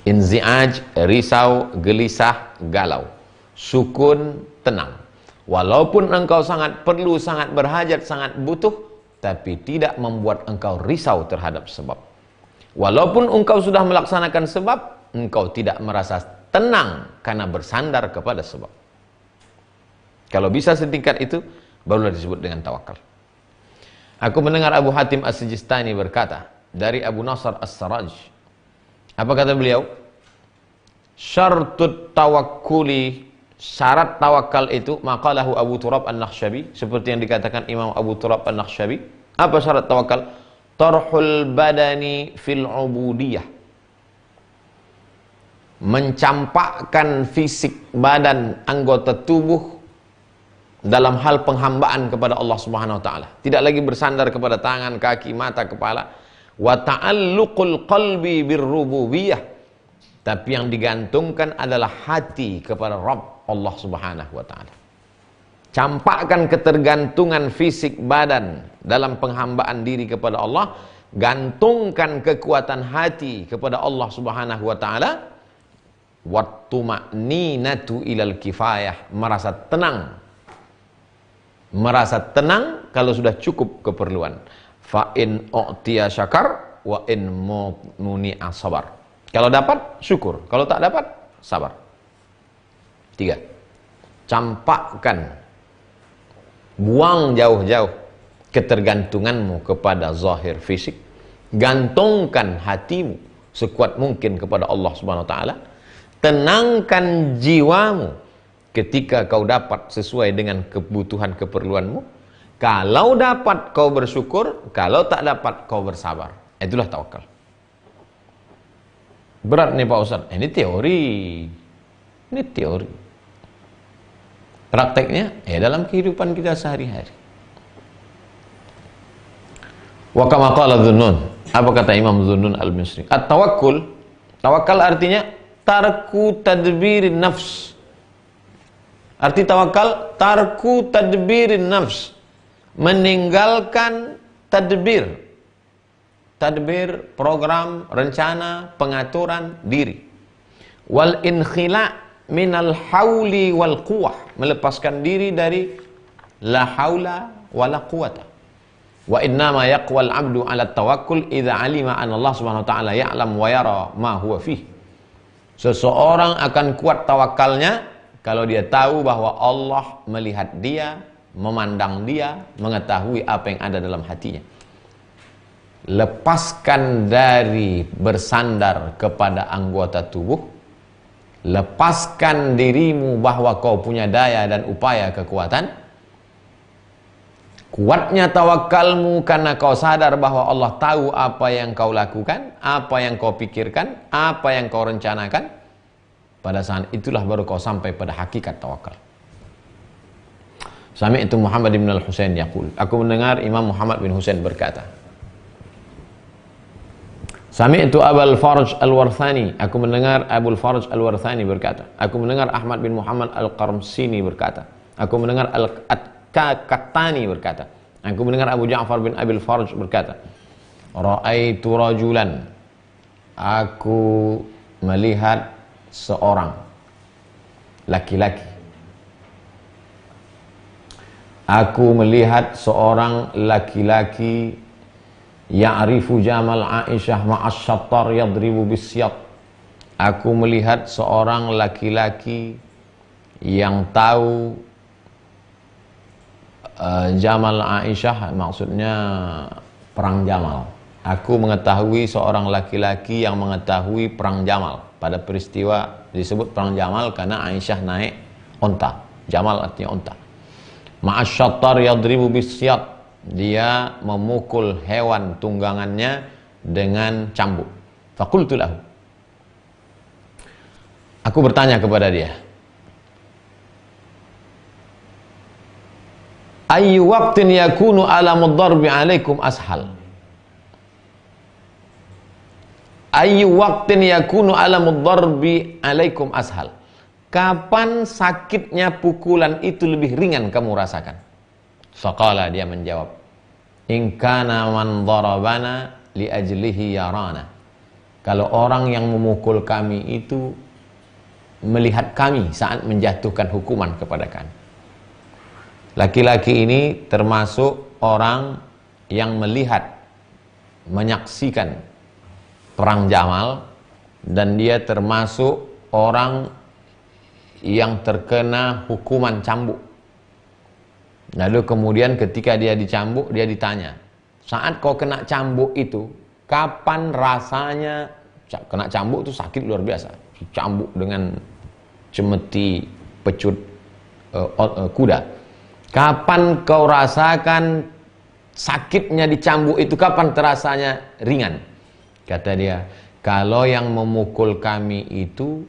Inzi'aj, risau, gelisah, galau. Sukun, tenang. Walaupun engkau sangat perlu, sangat berhajat, sangat butuh, tapi tidak membuat engkau risau terhadap sebab. Walaupun engkau sudah melaksanakan sebab, engkau tidak merasa tenang karena bersandar kepada sebab. Kalau bisa setingkat itu, barulah disebut dengan tawakal. Aku mendengar Abu Hatim As-Sijistani berkata dari Abu Nasr As-Saraj. Apa kata beliau? Syartut tawakkuli, syarat tawakal itu, maqalahu Abu Turab An-Nakhsyabi, seperti yang dikatakan Imam Abu Turab An-Nakhsyabi. Apa syarat tawakal? Tarhul badani fil ubudiyah. Mencampakkan fisik badan, anggota tubuh dalam hal penghambaan kepada Allah Subhanahu wa taala. Tidak lagi bersandar kepada tangan, kaki, mata, kepala. Wa ta'alluqul qalbi birrububiyah. Tapi yang digantungkan adalah hati kepada Rabb Allah Subhanahu wa taala. Campakkan ketergantungan fisik badan dalam penghambaan diri kepada Allah, gantungkan kekuatan hati kepada Allah Subhanahu wa taala. Wattuma'ninatu ilal kifayah, merasa tenang kalau sudah cukup keperluan. Fa in u'tiya syakar wa in muni'a sabar. Kalau dapat syukur, kalau tak dapat sabar. 3. Campakkan, buang jauh-jauh ketergantunganmu kepada zahir fisik. Gantungkan hatimu sekuat mungkin kepada Allah Subhanahu wa taala. Tenangkan jiwamu ketika kau dapat sesuai dengan kebutuhan keperluanmu. Kalau dapat kau bersyukur, kalau tak dapat kau bersabar. Itulah tawakal. Berat nih Pak Ustaz. Ini teori. Ini teori. Prakteknya dalam kehidupan kita sehari-hari. Wa kama qala Dhunnun. Apa kata Imam Dhunnun Al-Misri? At-tawakkul, tawakal artinya tarku tadbirin nafs. Arti tawakal, tarku tadbirin nafs, meninggalkan tadbir. Tadbir, program, rencana, pengaturan diri. Wal inkhila minal hauli wal quwah, melepaskan diri dari la haula wala quwata. Wa innama yaqwal abdu ala tawakkul idza alima an Allah Subhanahu wa taala ya'lam wa yara ma huwa fih. Seseorang akan kuat tawakalnya kalau dia tahu bahwa Allah melihat dia, memandang dia, mengetahui apa yang ada dalam hatinya. Lepaskan dari bersandar kepada anggota tubuh. Lepaskan dirimu bahwa kau punya daya dan upaya kekuatan. Kuatnya tawakalmu karena kau sadar bahwa Allah tahu apa yang kau lakukan, apa yang kau pikirkan, apa yang kau rencanakan. Pada saat itulah baru kau sampai pada hakikat tawakal. Sami'tu Muhammad bin al-Husain yaqul. Aku mendengar Imam Muhammad bin Husain berkata. Sami'tu Abul Farj al-Warthani. Aku mendengar Abul Farj al-Warthani berkata. Aku mendengar Ahmad bin Muhammad al-Qarmsini berkata. Aku mendengar Al-Kattani berkata. Aku mendengar Abu Ja'far bin Abil Farj berkata. Ra'aitu rajulan. Aku melihat seorang laki-laki. Aku melihat seorang laki-laki ya'rifu jamal Aisyah ma'as syattar yadribu bisyat. Aku melihat seorang laki-laki yang tahu jamal Aisyah, maksudnya perang Jamal. Aku mengetahui seorang laki-laki yang mengetahui perang Jamal. Pada peristiwa disebut perang Jamal karena Aisyah naik onta. Jamal artinya onta. Ma'asyattar yadribu bisyat. Dia memukul hewan tunggangannya dengan cambuk. Faqultu lahu. Aku bertanya kepada dia. Ayyu waqtin yakunu alamud darbi alaikum ashal. Ayyu waqtin yakunu alamud darbi alaikum ashal. Kapan sakitnya pukulan itu lebih ringan kamu rasakan? Faqala, dia menjawab, in kana man darabana li ajlihi yarana. Kalau orang yang memukul kami itu melihat kami saat menjatuhkan hukuman kepada kami. Laki-laki ini termasuk orang yang melihat, menyaksikan perang Jamal, dan dia termasuk orang yang terkena hukuman cambuk. Lalu kemudian ketika dia dicambuk, dia ditanya, saat kau kena cambuk itu, kapan rasanya? Kena cambuk itu sakit luar biasa. Cambuk dengan cemeti pecut kuda. Kapan kau rasakan sakitnya dicambuk itu? Kapan terasanya ringan? Kata dia, kalau yang memukul kami itu,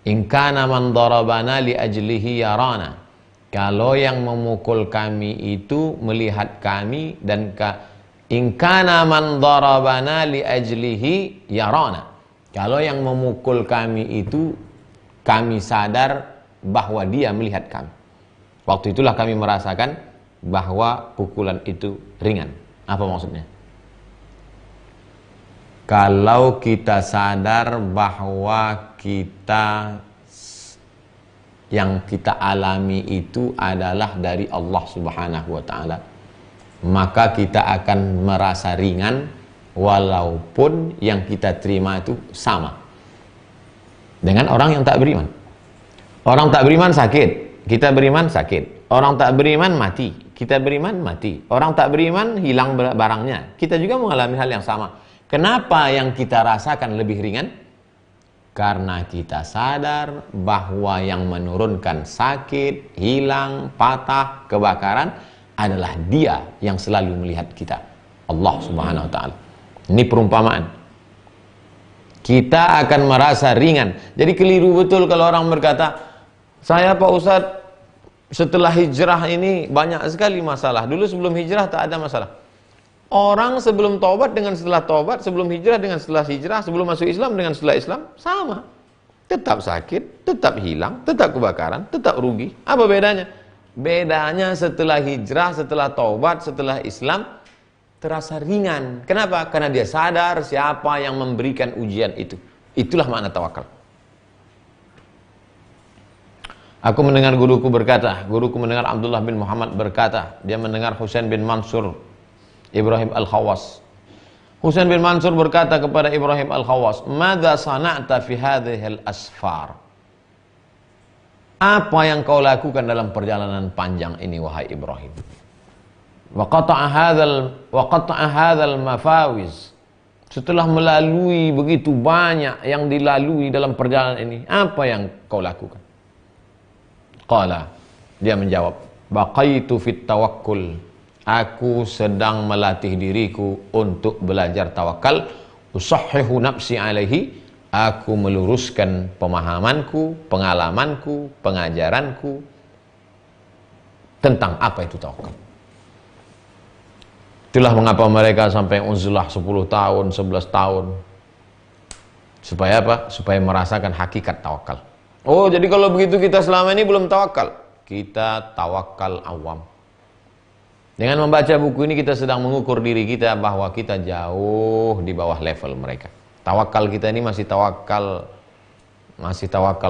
in kana man darabana li ajlihi yarana. Kalau yang memukul kami itu melihat kami, dan in kana man darabana li ajlihi yarana. Kalau yang memukul kami itu kami sadar bahwa dia melihat kami. Waktu itulah kami merasakan bahwa pukulan itu ringan. Apa maksudnya? Kalau kita sadar bahwa yang kita alami itu adalah dari Allah Subhanahu wa ta'ala, maka kita akan merasa ringan walaupun yang kita terima itu sama dengan orang yang tak beriman. Orang tak beriman sakit, kita beriman sakit. Orang tak beriman mati, kita beriman mati. Orang tak beriman hilang barangnya, kita juga mengalami hal yang sama. Kenapa yang kita rasakan lebih ringan? Karena kita sadar bahwa yang menurunkan sakit, hilang, patah, kebakaran adalah Dia yang selalu melihat kita, Allah Subhanahu wa ta'ala. Ini perumpamaan. Kita akan merasa ringan. Jadi keliru betul kalau orang berkata, saya Pak Ustadz setelah hijrah ini banyak sekali masalah. Dulu sebelum hijrah tak ada masalah. Orang sebelum taubat dengan setelah taubat, sebelum hijrah dengan setelah hijrah, sebelum masuk Islam dengan setelah Islam, sama. Tetap sakit, tetap hilang, tetap kebakaran, tetap rugi. Apa bedanya? Bedanya setelah hijrah, setelah taubat, setelah Islam, terasa ringan. Kenapa? Karena dia sadar siapa yang memberikan ujian itu. Itulah makna tawakal. Aku mendengar guruku mendengar Abdullah bin Muhammad berkata, dia mendengar Husain bin Mansur Ibrahim Al-Khawas. Husain bin Mansur berkata kepada Ibrahim Al-Khawas, "Madza sana'ta fi hadhil asfar?" Apa yang kau lakukan dalam perjalanan panjang ini wahai Ibrahim? Wa qata'a hadzal mafawiz. Setelah melalui begitu banyak yang dilalui dalam perjalanan ini, apa yang kau lakukan? Qala, dia menjawab, baqaitu fit tawakkul. Aku sedang melatih diriku untuk belajar tawakal. Usahhihu nafsi alaihi. Aku meluruskan pemahamanku, pengalamanku, pengajaranku tentang apa itu tawakal. Itulah mengapa mereka sampai uzlah 10 tahun, 11 tahun. Supaya apa? Supaya merasakan hakikat tawakal. Oh, jadi kalau begitu kita selama ini belum tawakal. Kita tawakal awam. Dengan membaca buku ini kita sedang mengukur diri kita bahwa kita jauh di bawah level mereka. Tawakal kita ini masih tawakal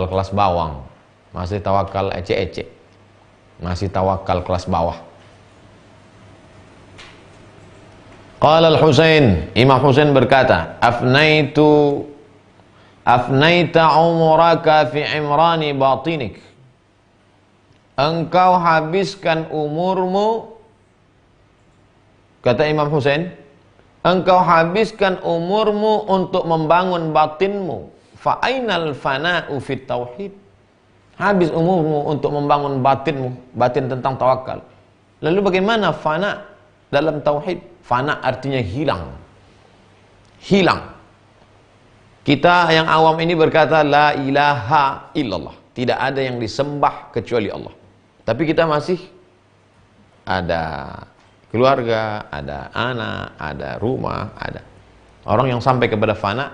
kelas bawang, masih tawakal ece-ece, masih tawakal kelas bawah. Qala al-Husain, Imam Husain berkata, afnaita umraka fi imrani batinik. Engkau habiskan umurmu, kata Imam Husain, engkau habiskan umurmu untuk membangun batinmu. Fa ainal fana'u fit tauhid. Habis umurmu untuk membangun batinmu, batin tentang tawakal. Lalu bagaimana fana dalam tauhid? Fana artinya hilang. Hilang. Kita yang awam ini berkata la ilaha illallah. Tidak ada yang disembah kecuali Allah. Tapi kita masih ada keluarga, ada anak, ada rumah, ada orang yang sampai kepada fana,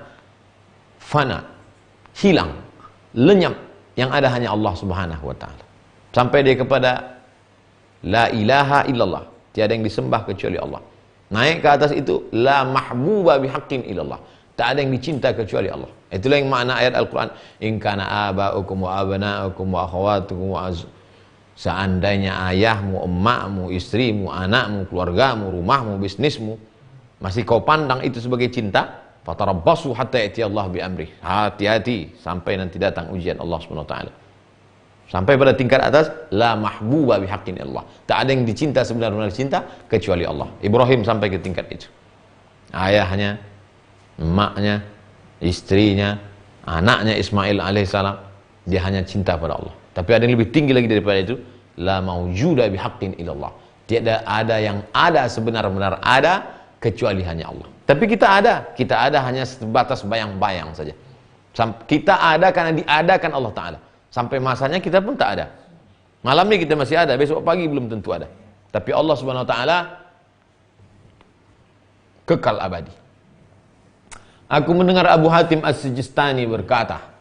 hilang, lenyap, yang ada hanya Allah Subhanahu wa taala. Sampai dia kepada la ilaha illallah, tiada yang disembah kecuali Allah. Naik ke atas itu la mahbuba bihaqqin illallah, tak ada yang dicinta kecuali Allah. Itulah yang makna ayat Al-Qur'an, in kana aba'ukum wa abna'ukum wa akhawatukum wa seandainya ayahmu, emakmu, istrimu, anakmu, keluargamu, rumahmu, bisnismu masih kau pandang itu sebagai cinta, fatarabbasu hatta ya'ti Allah bi amrih. Hati-hati sampai nanti datang ujian Allah Subhanahu wa taala. Sampai pada tingkat atas la mahbuba bihaqqin Allah. Tak ada yang dicinta sebenar-benar cinta kecuali Allah. Ibrahim sampai ke tingkat itu. Ayahnya, emaknya, istrinya, anaknya Ismail alaihissalam, dia hanya cinta pada Allah. Tapi ada yang lebih tinggi lagi daripada itu, la maujuda bihaqqin illallah. Tiada ada yang ada sebenar-benar ada kecuali hanya Allah. Tapi kita ada hanya sebatas bayang-bayang saja. Kita ada karena diadakan Allah Ta'ala. Sampai masanya kita pun tak ada. Malam ini kita masih ada, besok pagi belum tentu ada. Tapi Allah Subhanahu Wa Ta'ala kekal abadi. Aku mendengar Abu Hatim As-Sijistani berkata,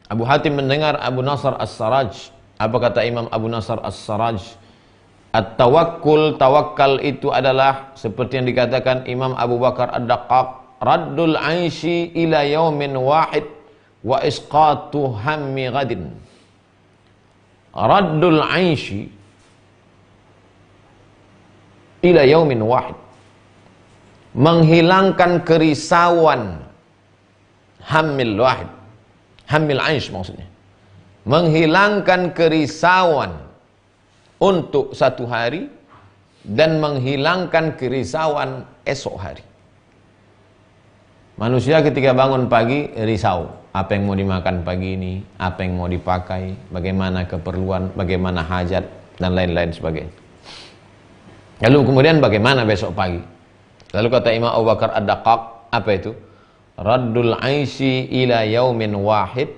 Abu Hatim mendengar Abu Nasr As-Saraj. Apa kata Imam Abu Nasr As-Saraj? At-tawakkul, tawakal itu adalah seperti yang dikatakan Imam Abu Bakar Ad-Daqqaq, raddul aishi ila yaumin wahid wa isqatu hammi ghadin. Raddul aishi ila yaumin wahid, menghilangkan kerisauan, hammil wahid, hammil aish maksudnya, menghilangkan kerisauan untuk satu hari dan menghilangkan kerisauan esok hari. Manusia ketika bangun pagi risau, apa yang mau dimakan pagi ini, apa yang mau dipakai, bagaimana keperluan, bagaimana hajat, dan lain-lain sebagainya. Lalu kemudian bagaimana besok pagi? Lalu kata Imam Abu Bakar Ad-Daqqaq, apa itu? Raddul aishi ila yaumin wahid,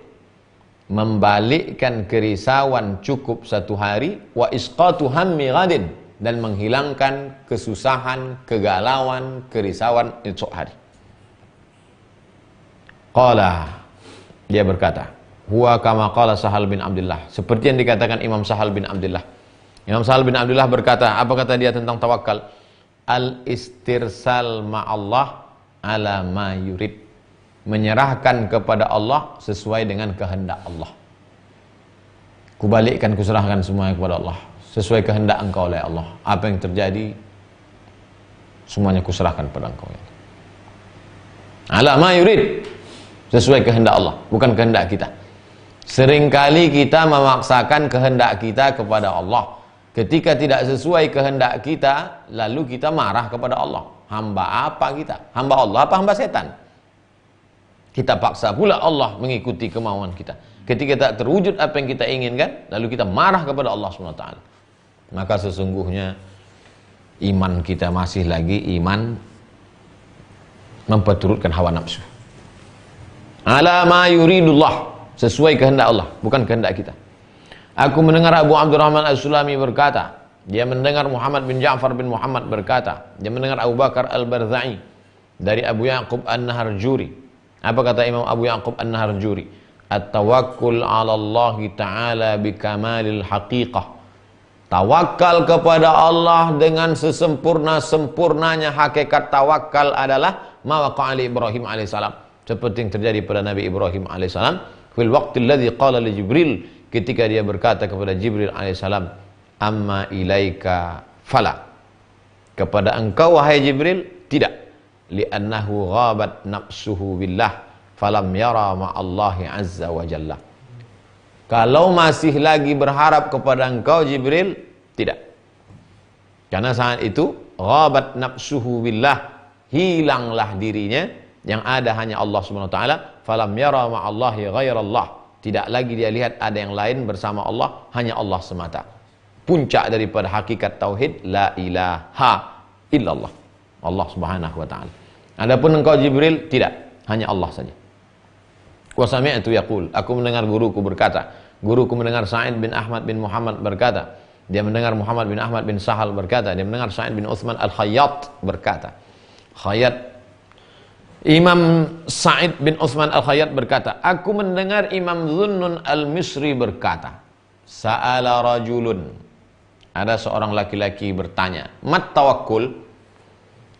membalikkan kerisauan cukup satu hari, wa isqatu hammi ghadin, dan menghilangkan kesusahan, kegalauan, kerisauan esok hari. Qala, dia berkata, huwa kama qala Sahal bin Abdullah, seperti yang dikatakan Imam Sahal bin Abdullah. Imam Sahal bin Abdullah berkata, apa kata dia tentang tawakal? Al-istirsal ma'allah ala ma yurid, menyerahkan kepada Allah sesuai dengan kehendak Allah. Kubalikkan, kuserahkan semuanya kepada Allah, sesuai kehendak engkau oleh Allah. Apa yang terjadi, semuanya kuserahkan pada engkau. Ala ma yurid, sesuai kehendak Allah, bukan kehendak kita. Seringkali kita memaksakan kehendak kita kepada Allah. Ketika tidak sesuai kehendak kita, lalu kita marah kepada Allah. Hamba apa kita? Hamba Allah apa hamba setan? Kita paksa pula Allah mengikuti kemauan kita. Ketika tak terwujud apa yang kita inginkan, lalu kita marah kepada Allah SWT. Maka sesungguhnya iman kita masih lagi iman memperturutkan hawa nafsu. Ala ma yuridullah, sesuai kehendak Allah, bukan kehendak kita. Aku mendengar Abu Abdurrahman As-Sulami berkata, dia mendengar Muhammad bin Ja'far bin Muhammad berkata, dia mendengar Abu Bakar Al-Barza'i dari Abu Ya'qub An-Naharjuri. Apa kata Imam Abu Ya'qub An-Naharjuri? At-tawakkul 'ala Allah Ta'ala bi kamalil haqiqah. Tawakal kepada Allah dengan sesempurna-sempurnanya hakikat tawakal adalah ma waqa'a li Ibrahim alaihissalam, seperti yang terjadi pada Nabi Ibrahim alaihissalam fil waqtil ladzi qala li Jibril, ketika dia berkata kepada Jibril alaihissalam, amma ilaika fala, kepada engkau wahai Jibril tidak, li'annahu ghabat nafsuhu billah falam yara ma'allahi azza wa jalla. Kalau masih lagi berharap kepada engkau Jibril, tidak, karena saat itu ghabat nafsuhu billah, hilanglah dirinya, yang ada hanya Allah Subhanahu wa taala. Falam yara ma'allahi ghairallah, tidak lagi dia lihat ada yang lain bersama Allah, hanya Allah semata. Puncak daripada hakikat tauhid, la ilaha illallah, Allah Subhanahu wa taala. Adapun engkau Jibril, tidak, hanya Allah saja. Wa sami'tu yaqul, aku mendengar guruku berkata, guruku mendengar Sa'id bin Ahmad bin Muhammad berkata, dia mendengar Muhammad bin Ahmad bin Sahal berkata, dia mendengar Sa'id bin Uthman Al-Khayyat berkata, Imam Sa'id bin Uthman Al-Khayyat berkata, aku mendengar Imam Zunnun Al-Misri berkata, sa'ala rajulun, ada seorang laki-laki bertanya, mat tawakkul,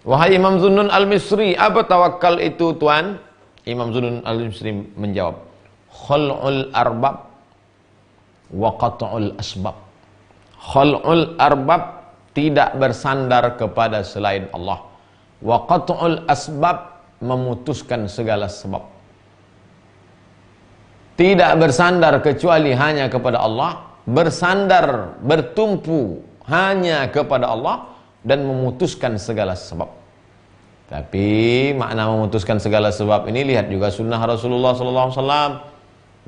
wahai Imam Zunnun Al-Misri, apa tawakal itu Tuan? Imam Zunnun Al-Misri menjawab, khul'ul arbab wa qat'ul asbab. Khul'ul arbab, tidak bersandar kepada selain Allah, wa qat'ul asbab, memutuskan segala sebab. Tidak bersandar kecuali hanya kepada Allah, bersandar, bertumpu hanya kepada Allah, dan memutuskan segala sebab. Tapi makna memutuskan segala sebab ini, lihat juga sunnah Rasulullah SAW.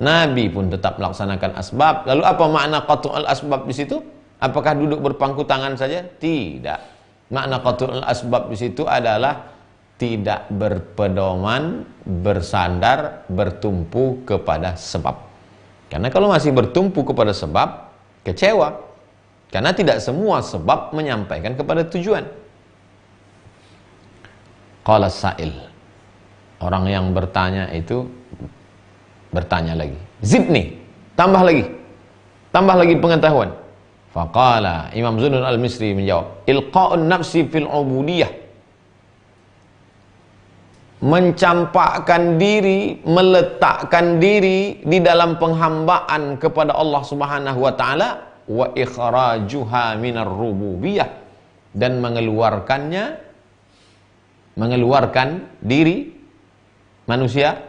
Nabi pun tetap melaksanakan asbab. Lalu apa makna qat'ul asbab di situ? Apakah duduk berpangku tangan saja? Tidak. Makna qat'ul asbab di situ adalah tidak berpedoman, bersandar, bertumpu kepada sebab. Karena kalau masih bertumpu kepada sebab, kecewa. Karena tidak semua sebab menyampaikan kepada tujuan. Qala sa'il, orang yang bertanya itu bertanya lagi, zidni, tambah lagi pengetahuan. Faqala, Imam Zunnun Al-Misri menjawab, ilqa'un nafsi fil ubudiyah, mencampakkan diri, meletakkan diri di dalam penghambaan kepada Allah Subhanahu wa taala, wa ikhrajuha minar rububiyah, dan mengeluarkan diri manusia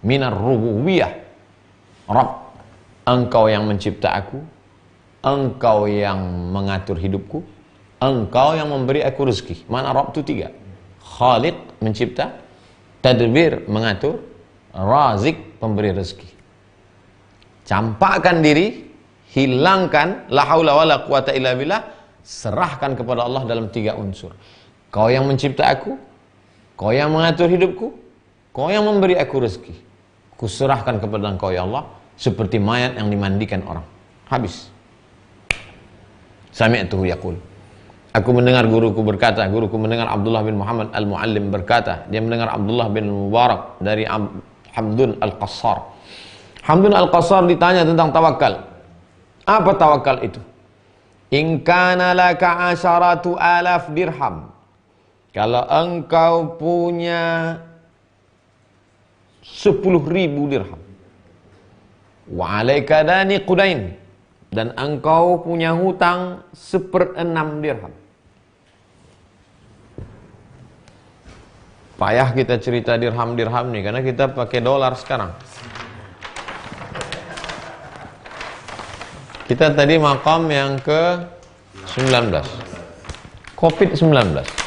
minar rububiyah. Rabb, engkau yang mencipta aku, engkau yang mengatur hidupku, engkau yang memberi aku rezeki. Mana Rabb itu 3. Khaliq, mencipta, tadbir, mengatur, razik, pemberi rezeki. Campakkan diri, hilangkan la haula wala quwata illa billah, serahkan kepada Allah dalam 3 unsur. Kau yang mencipta aku, kau yang mengatur hidupku, kau yang memberi aku rezeki. Kuserahkan kepada engkau ya Allah, seperti mayat yang dimandikan orang. Habis. Sami'tuhu yaqul, aku mendengar guruku berkata, guruku mendengar Abdullah bin Muhammad Al-Muallim berkata, dia mendengar Abdullah bin Mubarak dari Hamdun Al-Qassar. Hamdun Al-Qassar ditanya tentang tawakal. Apa tawakal itu? In kana laka 10,000 dirham, kalau engkau punya 10.000 dirham, wa alaika dani qudain, dan engkau punya hutang 1/6 dirham. Payah kita cerita dirham-dirham nih, karena kita pakai dolar sekarang. Kita tadi maqam yang ke-19, COVID-19.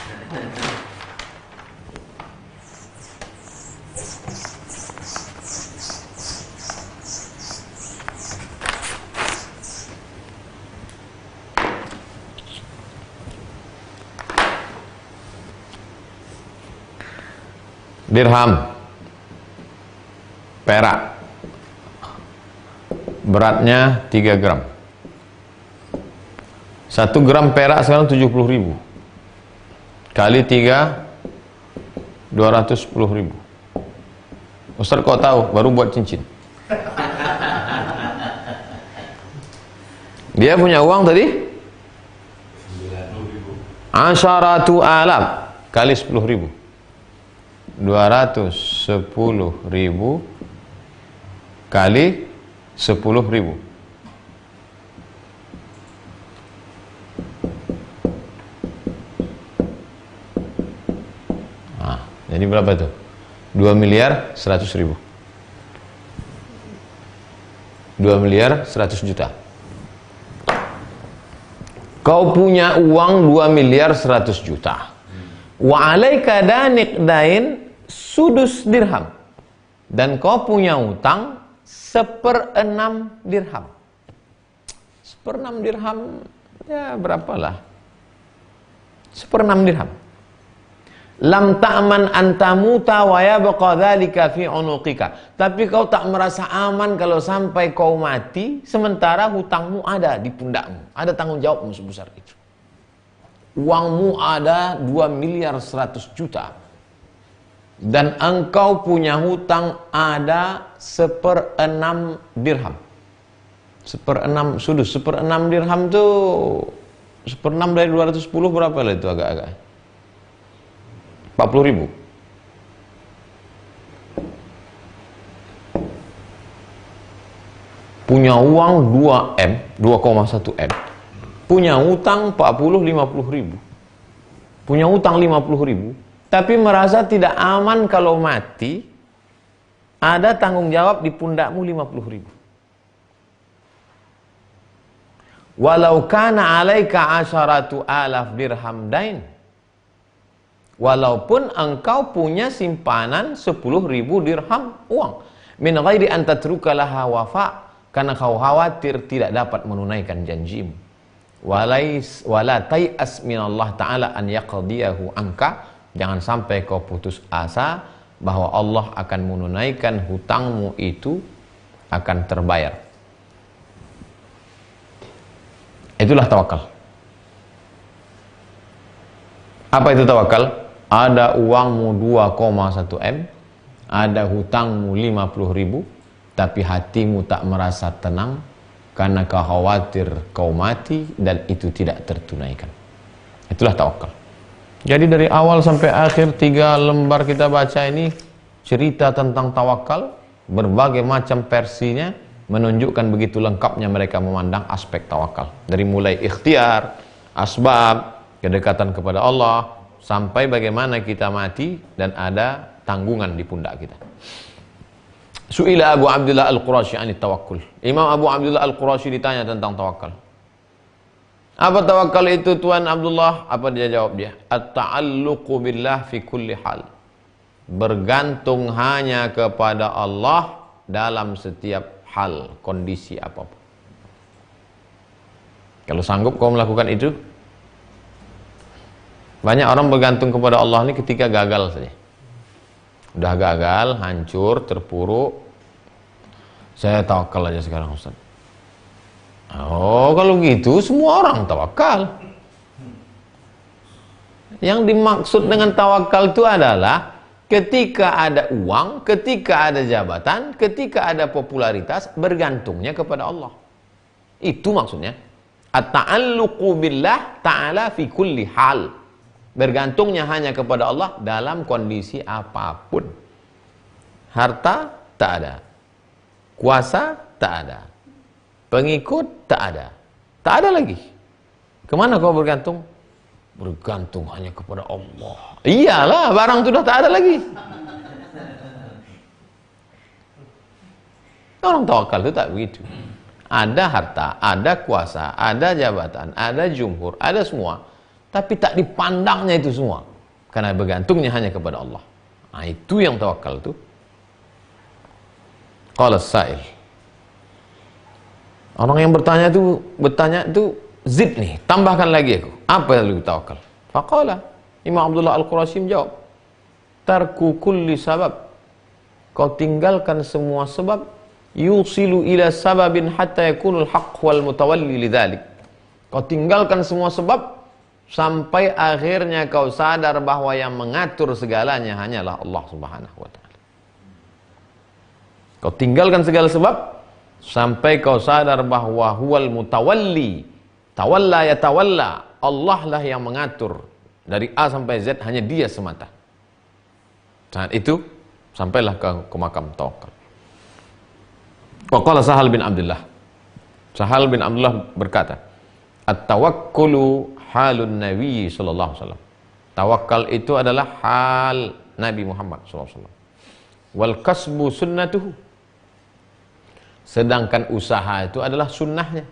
Dirham, perak, beratnya 3 gram. 1 gram perak sekarang 70.000. Kali 3, 210.000. Ustaz kok tahu? Baru buat cincin. Dia punya uang tadi 10.000 kali 10.000. 210.000 kali 10.000. Jadi berapa itu? 2.100.000. 2.100.000.000. Kau punya uang 2.100.000.000. Wa alaika dain sudus dirham. Dan kau punya utang 1/6 dirham. 1/6 dirham ya berapalah? 1/6 dirham. Lam ta'man antamuta wa yabqa dzalika fi unuqika. Tapi kau tak merasa aman kalau sampai kau mati sementara hutangmu ada di pundakmu. Ada tanggung jawabmu sebesar itu. Uangmu ada 2.100.000.000 dan engkau punya hutang ada 1/6 dirham. 1/6 sudus. 1/6 dirham tuh 1/6 dari 210 berapa lah itu agak-agak? 40.000. Punya uang 2M, 2,1 M. Punya utang 50-50.000. Punya utang 50.000, tapi merasa tidak aman kalau mati. Ada tanggung jawab di pundakmu 50.000. Walau kana alaika 10.000 dirham dain. Walaupun engkau punya simpanan 10.000 dirham uang, min ghairi an tatruka laha wafa, karena kau khawatir tidak dapat menunaikan janjimu. Wala tai'as minallah ta'ala an yaqdiyahu anka, jangan sampai kau putus asa bahwa Allah akan menunaikan hutangmu itu, akan terbayar. Itulah tawakal. Apa itu tawakal? Ada uangmu 2,1 M, ada hutangmu 50.000, tapi hatimu tak merasa tenang karena kau khawatir kau mati dan itu tidak tertunaikan. Itulah tawakal. Jadi dari awal sampai akhir 3 lembar kita baca ini cerita tentang tawakal, berbagai macam versinya, menunjukkan begitu lengkapnya mereka memandang aspek tawakal. Dari mulai ikhtiar, asbab, kedekatan kepada Allah, sampai bagaimana kita mati dan ada tanggungan di pundak kita. Su'ila Abu Abdullah Al-Qurashi anit tawakkul. Imam Abu Abdullah Al-Qurashi ditanya tentang tawakal. Apa tawakal itu Tuan Abdullah? Apa dia jawab dia? At-ta'alluqu billah fi kulli hal. Bergantung hanya kepada Allah dalam setiap hal, kondisi apapun. Kalau sanggup kau melakukan itu. Banyak orang bergantung kepada Allah ini ketika gagal saja. Udah gagal, hancur, terpuruk. Saya tawakal aja sekarang Ustaz. Oh, kalau gitu semua orang tawakal. Yang dimaksud dengan tawakal itu adalah ketika ada uang, ketika ada jabatan, ketika ada popularitas, bergantungnya kepada Allah. Itu maksudnya. At-ta'alluqu billah ta'ala fi kulli hal. Bergantungnya hanya kepada Allah dalam kondisi apapun. Harta tak ada, kuasa tak ada, pengikut tak ada, tak ada lagi. Kemana kau bergantung? Bergantung hanya kepada Allah. Iyalah, barang itu sudah tak ada lagi. Orang tawakal itu tak begitu. Ada harta, ada kuasa, ada jabatan, ada jumhur, ada semua. Tapi tak dipandangnya itu semua. Karena bergantungnya hanya kepada Allah. Nah, itu yang tawakal itu. Qala as-sa'il. Orang yang bertanya itu zid nih, tambahkan lagi aku. Apa yang lebih tawakal? Faqala, Imam Abdullah Al-Qurashi menjawab, tarku kulli sabab. Kau tinggalkan semua sebab yusilu ila sababin hatta yakunul haqq wal mutawalli lidzalik. Kau tinggalkan semua sebab sampai akhirnya kau sadar bahwa yang mengatur segalanya hanyalah Allah Subhanahu wa taala. Kau tinggalkan segala sebab sampai kau sadar bahwa huwal mutawalli, tawalla ya tawalla, Allah lah yang mengatur dari A sampai Z, hanya Dia semata. Saat itu sampailah ke makam tawakal. Waqala Sahal bin Abdullah. Sahal bin Abdullah berkata, at-tawakkulu halun Nabi sallallahu alaihi wasallam. Tawakal itu adalah hal Nabi Muhammad sallallahu alaihi wasallam. Wal kasbu sunnatuhu. Sedangkan usaha itu adalah sunnahnya.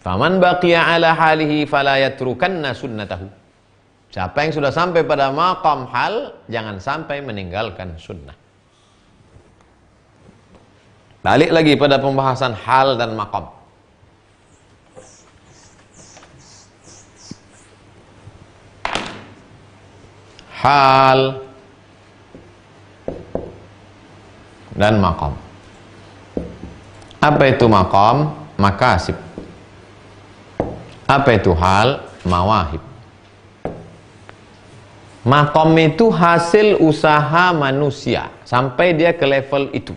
Faman baqiya ala halihi fala yatrukanna sunnatahu. Siapa yang sudah sampai pada maqam hal, jangan sampai meninggalkan sunnah. Balik lagi pada pembahasan hal dan maqam. Hal dan maqam. Apa itu maqam? Makasib. Apa itu hal? Mawahib. Maqam itu hasil usaha manusia sampai dia ke level itu.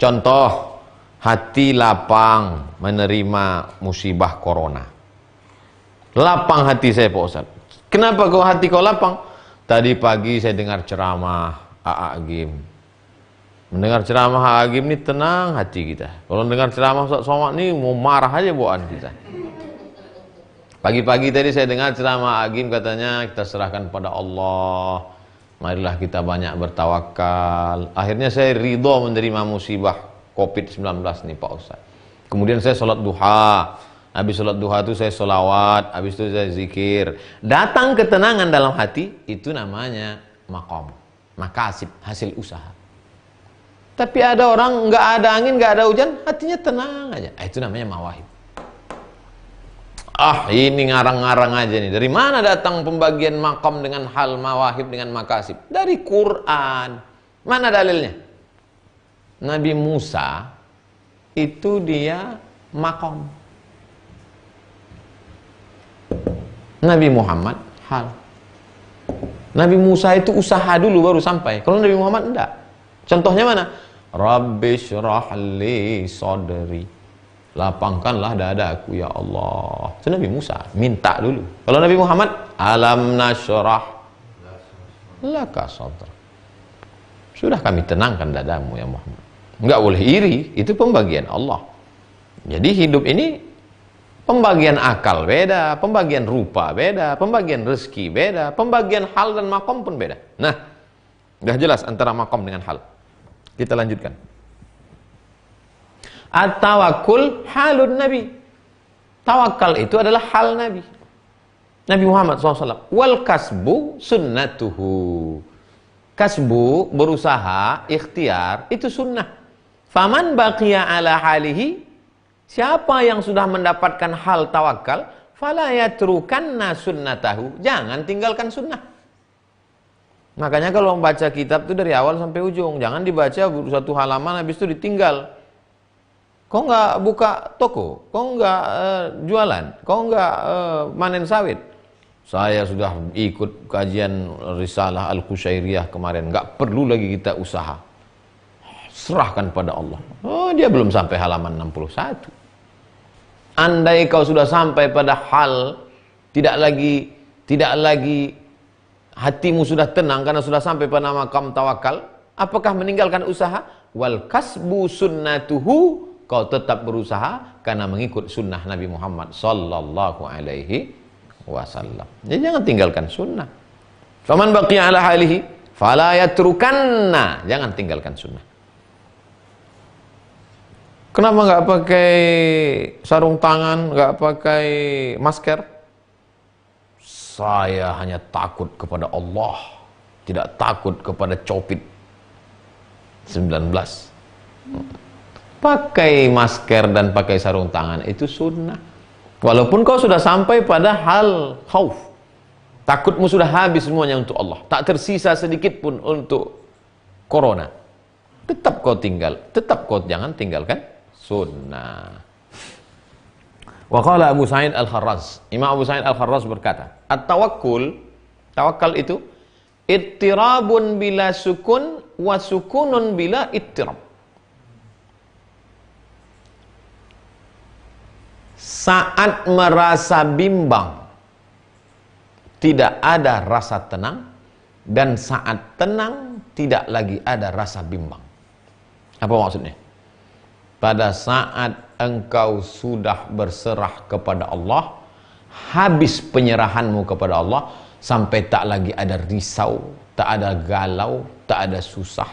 Contoh, hati lapang menerima musibah corona. Lapang hati saya, Pak Ustaz. Kenapa kau hati kau lapang? Tadi pagi saya dengar ceramah Agim. Mendengar ceramah Agim ini tenang hati kita. Kalau dengar ceramah Ustaz Somad ini mau marah aja bawaan kita. Pagi-pagi tadi saya dengar ceramah Agim, katanya kita serahkan pada Allah. Marilah kita banyak bertawakal. Akhirnya saya ridho menerima musibah COVID-19 nih Pak Ustaz. Kemudian saya sholat duha. Habis sholat duha itu saya sholawat. Habis itu saya zikir. Datang ketenangan dalam hati. Itu namanya maqam. Makasib, hasil usaha. Tapi ada orang nggak ada angin, nggak ada hujan, hatinya tenang aja. Itu namanya mawahib. Ini ngarang-ngarang aja nih. Dari mana datang pembagian maqam dengan hal, mawahib dengan makasib? Dari Quran. Mana dalilnya? Nabi Musa itu dia maqam. Nabi Muhammad hal. Nabi Musa itu usaha dulu baru sampai. Kalau Nabi Muhammad enggak. Contohnya mana? Rabbi syrah li sadri. Lapangkanlah dadaku ya Allah. Itu Nabi Musa, minta dulu. Kalau Nabi Muhammad, alam nasyrah laka sadra. Sudah kami tenangkan dadamu ya Muhammad. Enggak boleh iri, itu pembagian Allah. Jadi hidup ini pembagian akal beda, pembagian rupa beda, pembagian rezeki beda, pembagian hal dan makom pun beda. Nah, sudah jelas antara makom dengan hal. Kita lanjutkan. At-tawakkul halun Nabi. Tawakal itu adalah hal Nabi. Nabi Muhammad SAW. Wal kasbu sunnatuhu. Kasbu, berusaha, ikhtiar, itu sunnah. Faman baqiya ala halihi. Siapa yang sudah mendapatkan hal tawakal, fala yatrukanna sunnatahu. Jangan tinggalkan sunnah. Makanya kalau membaca kitab itu dari awal sampai ujung. Jangan dibaca satu halaman habis itu ditinggal. Kau nggak buka toko, kau nggak jualan, kau nggak manen sawit. Saya sudah ikut kajian Risalah Al-Qusyairiyah kemarin, nggak perlu lagi kita usaha. Serahkan pada Allah. Dia belum sampai halaman 61. Andai kau sudah sampai pada hal, tidak lagi hatimu sudah tenang karena sudah sampai pada maqam tawakal, apakah meninggalkan usaha? Wal kasbu sunnatuhu. Kau tetap berusaha karena mengikut sunnah Nabi Muhammad sallallahu alaihi wasallam. Jadi jangan tinggalkan sunnah. Faman baqiya ala halihi fala yatrukanna. Jangan tinggalkan sunnah. Kenapa nggak pakai sarung tangan, nggak pakai masker? Saya hanya takut kepada Allah, tidak takut kepada COVID-19. Pakai masker dan pakai sarung tangan itu sunnah. Walaupun kau sudah sampai pada hal khauf. Takutmu sudah habis semuanya untuk Allah. Tak tersisa sedikit pun untuk corona. tetap kau tinggal, tetap kau jangan tinggalkan sunnah. Wa qala Abu Sa'id Al-Kharraz, Imam Abu Sa'id Al-Kharraz berkata, at-tawakkul, tawakal itu ittirabun bila sukun wa sukunun bila ittirab. Saat merasa bimbang, tidak ada rasa tenang, dan saat tenang, tidak lagi ada rasa bimbang. Apa maksudnya? Pada saat engkau sudah berserah kepada Allah, habis penyerahanmu kepada Allah, sampai tak lagi ada risau, tak ada galau, tak ada susah,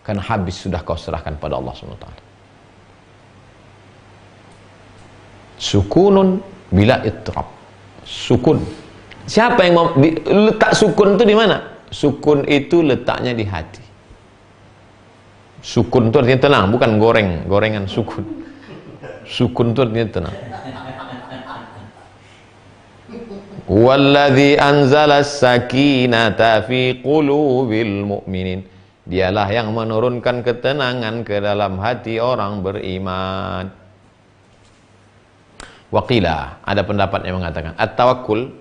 karena habis sudah kau serahkan pada Allah SWT. Sukunun bila ittirab. Sukun. Siapa yang mau letak sukun itu di mana? Sukun itu letaknya di hati. Sukun itu artinya tenang, bukan gorengan sukun. Sukun itu artinya tenang. Walladzi anzala as-sakinata fi qulubil mu'minin. Dialah yang menurunkan ketenangan ke dalam hati orang beriman. Waqila, ada pendapat yang mengatakan at-tawakkul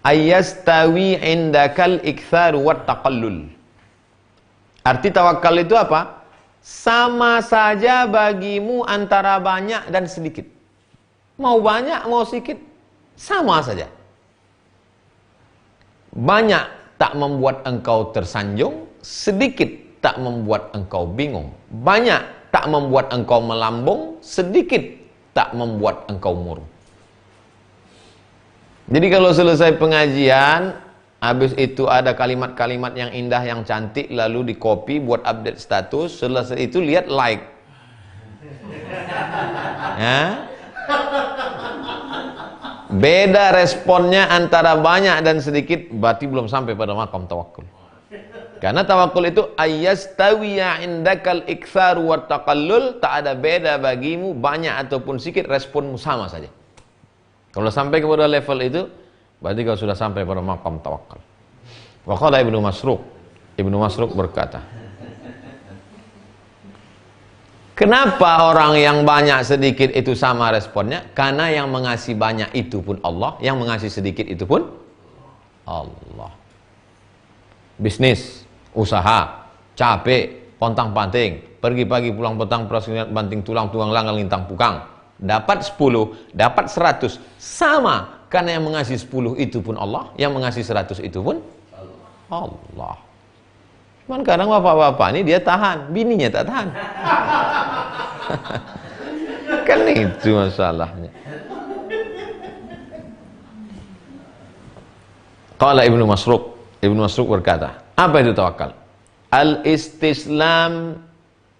ayastawi indakal ikthar wa taqallul. Arti tawakal itu apa? Sama saja bagimu antara banyak dan sedikit. Mau banyak, mau sedikit, sama saja. Banyak tak membuat engkau tersanjung, sedikit tak membuat engkau bingung. Banyak tak membuat engkau melambung, sedikit tak membuat engkau murung. Jadi kalau selesai pengajian, habis itu ada kalimat-kalimat yang indah, yang cantik, lalu di copy buat update status, selesai itu lihat like. Ya. Beda responnya antara banyak dan sedikit, berarti belum sampai pada maqam tawakkul. Karena tawakkul itu ayastawiya indakal iktsar wa taqallul, tak ada beda bagimu banyak ataupun sedikit, responmu sama saja. Kalau sampai kepada level itu, berarti kau sudah sampai pada maqam tawakkul. Wa qala Ibnu Masruq berkata, kenapa orang yang banyak sedikit itu sama responnya? Karena yang mengasihi banyak itu pun Allah, yang mengasihi sedikit itu pun Allah. Bisnis, usaha, capek, pontang-panting, pergi pagi pulang petang, prasiniat banting tulang, tuang langgang lintang pukang, dapat 10, dapat 100, sama, karena yang mengasihi 10 itu pun Allah, yang mengasihi 100 itu pun Allah. Cuman kadang bapak-bapak ini dia tahan, bininya tak tahan. Kan itu masalahnya. Qala Ibnu Masruq berkata, apa itu tawakal? Al-istislam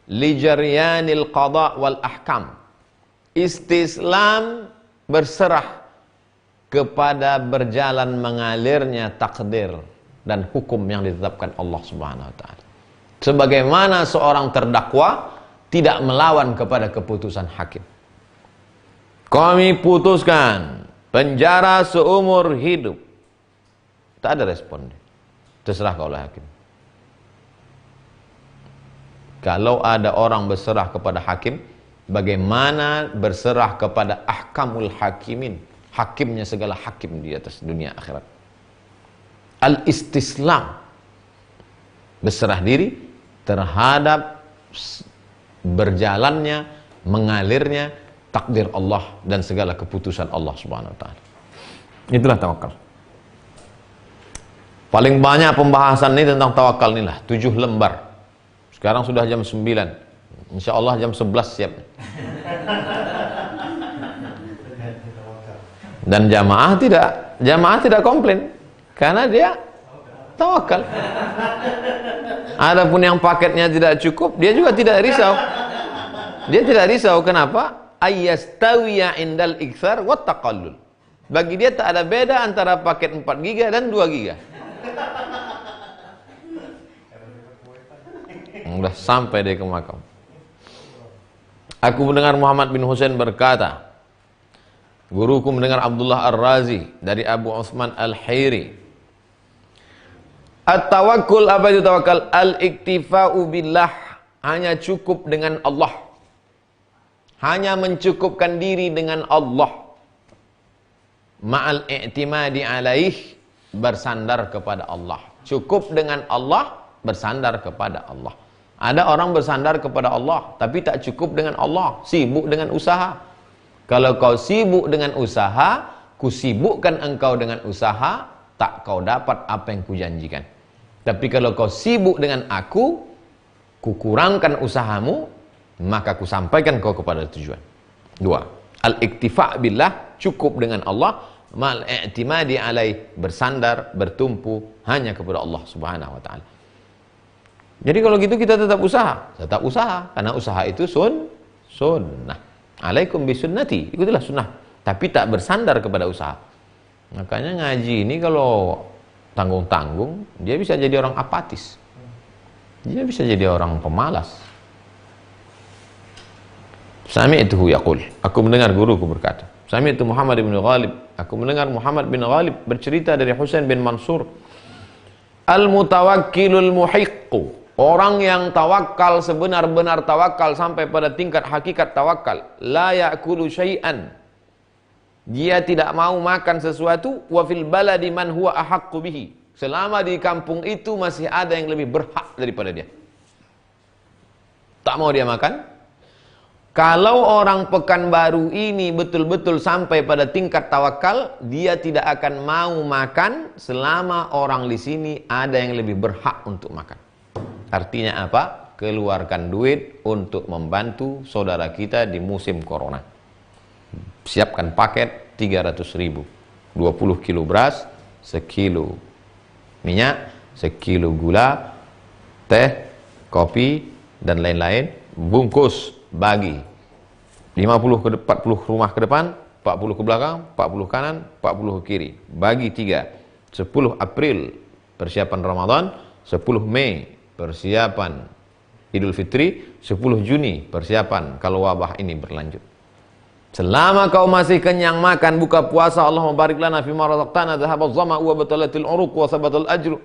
li jaryanil qada wal ahkam. Istislam berserah kepada berjalan mengalirnya takdir dan hukum yang ditetapkan Allah Subhanahu wa taala. Sebagaimana seorang terdakwa tidak melawan kepada keputusan hakim. Kami putuskan penjara seumur hidup. Tak ada respon. Terserah kau oleh hakim. Kalau ada orang berserah kepada hakim, bagaimana berserah kepada ahkamul hakimin, hakimnya segala hakim di atas dunia akhirat. Al-istislam, berserah diri terhadap berjalannya, mengalirnya takdir Allah dan segala keputusan Allah Subhanahu wa taala. Itulah tawakal. Paling banyak pembahasan ini tentang tawakal inilah, 7 lembar. Sekarang sudah jam 9. Insya Allah jam 11 siap. Dan jamaah tidak komplain karena dia tawakal. Adapun yang paketnya tidak cukup, dia juga tidak risau. Dia tidak risau, kenapa? Ayastawiya indal iktsar wa taqallul. Bagi dia tak ada beda antara paket 4 GB dan 2 GB. Sudah sampai dia ke makam. Aku mendengar Muhammad bin Husain berkata, guruku mendengar Abdullah Ar-Razi dari Abu Utsman Al-Hairi. At-tawakkul, apa itu tawakal? Al-iktifa'u billah hanya cukup dengan Allah. Hanya mencukupkan diri dengan Allah. Ma'al i'timadi alaih, bersandar kepada Allah. Cukup dengan Allah, bersandar kepada Allah. Ada orang bersandar kepada Allah, tapi tak cukup dengan Allah, sibuk dengan usaha. Kalau kau sibuk dengan usaha, kusibukkan engkau dengan usaha, tak kau dapat apa yang kujanjikan. Tapi kalau kau sibuk dengan aku, kukurangkan usahamu, maka kusampaikan kau kepada tujuan. 2. Al-iktifa' billah, cukup dengan Allah, mal i'timadi alaih, bersandar, bertumpu hanya kepada Allah Subhanahu wa taala. Jadi kalau gitu kita tetap usaha, karena usaha itu sunnah. Alaikum bisunnati, ikutilah sunnah, tapi tak bersandar kepada usaha. Makanya ngaji ini kalau tanggung-tanggung, dia bisa jadi orang apatis. Dia bisa jadi orang pemalas. Sami'tuhu yaqul, aku mendengar guruku berkata. Sami'tu Muhammad bin Ghalib, aku mendengar Muhammad bin Ghalib bercerita dari Husain bin Mansur. Al-mutawakkilul muhiqqu, orang yang tawakal sebenar-benar tawakal sampai pada tingkat hakikat tawakal. La ya'kulu syai'an, dia tidak mau makan sesuatu. Wa fil baladi man huwa ahaqqu bihi, selama di kampung itu masih ada yang lebih berhak daripada dia. Tak mau dia makan. Kalau orang Pekanbaru ini betul-betul sampai pada tingkat tawakal, dia tidak akan mau makan selama orang di sini ada yang lebih berhak untuk makan. Artinya apa? Keluarkan duit untuk membantu saudara kita di musim corona. Siapkan paket 300.000, 20 kilo beras, sekilo minyak, sekilo gula, teh, kopi, dan lain-lain. Bungkus, bagi 50 ke 40 rumah ke depan, 40 ke belakang, 40 kanan, 40 ke kiri. Bagi 3. 10 April persiapan Ramadan, 10 Mei persiapan Idul Fitri, 10 Juni persiapan kalau wabah ini berlanjut. Selama kau masih kenyang makan buka puasa, Allah barik lana fima razaqtana, dhahabaz zama'u wa batalatil uruq wa sabatal ajru.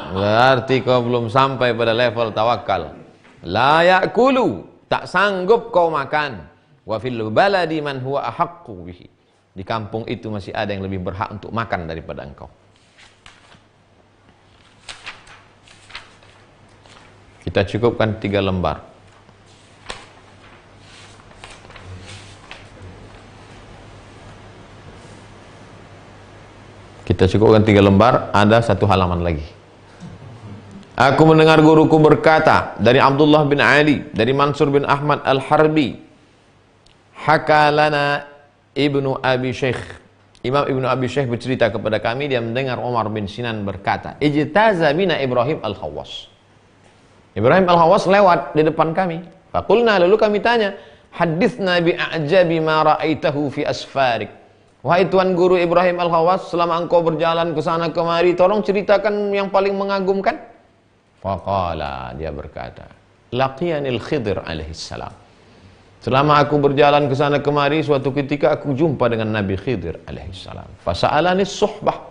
Berarti kau belum sampai pada level tawakal. La ya'kulu, tak sanggup kau makan. Wa fil baladi man huwa ahaqqu bihi, di kampung itu masih ada yang lebih berhak untuk makan daripada engkau. Kita cukupkan 3 lembar. Kita cukupkan 3 lembar, ada 1 halaman lagi. Aku mendengar guruku berkata, dari Abdullah bin Ali, dari Mansur bin Ahmad al-Harbi. Hakalana Ibnu Abi Syekh, Imam Ibnu Abi Syekh bercerita kepada kami, dia mendengar Umar bin Sinan berkata, ijtaza bina Ibrahim al-Khawwas. Ibrahim al-Khawwas lewat di depan kami. Faqulna, lalu kami tanya, hadithna bi'ajabi ma ra'aitahu fi asfarik. Wahai Tuan Guru Ibrahim al-Khawwas, selama engkau berjalan ke sana kemari, tolong ceritakan yang paling mengagumkan. Faqala, dia berkata, laqiyanil Khidir alaihissalam. Selama aku berjalan ke sana kemari, suatu ketika aku jumpa dengan Nabi Khidir alaihissalam. Fasa'alani suhbah.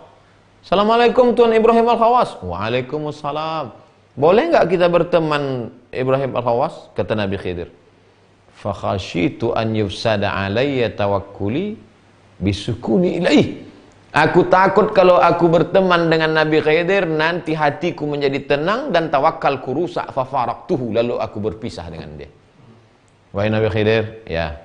Assalamualaikum Tuan Ibrahim al-Khawwas. Waalaikumsalam. Boleh enggak kita berteman Ibrahim al-Khawwas? Kata Nabi Khidir. Fakhashitu an yufsada alayya tawakkuli bisukuni ilaih. Aku takut kalau aku berteman dengan Nabi Khidir, nanti hatiku menjadi tenang dan tawakkalku rusak. Fafaraktuhu, lalu aku berpisah dengan dia. Wahai Nabi Khidir, ya,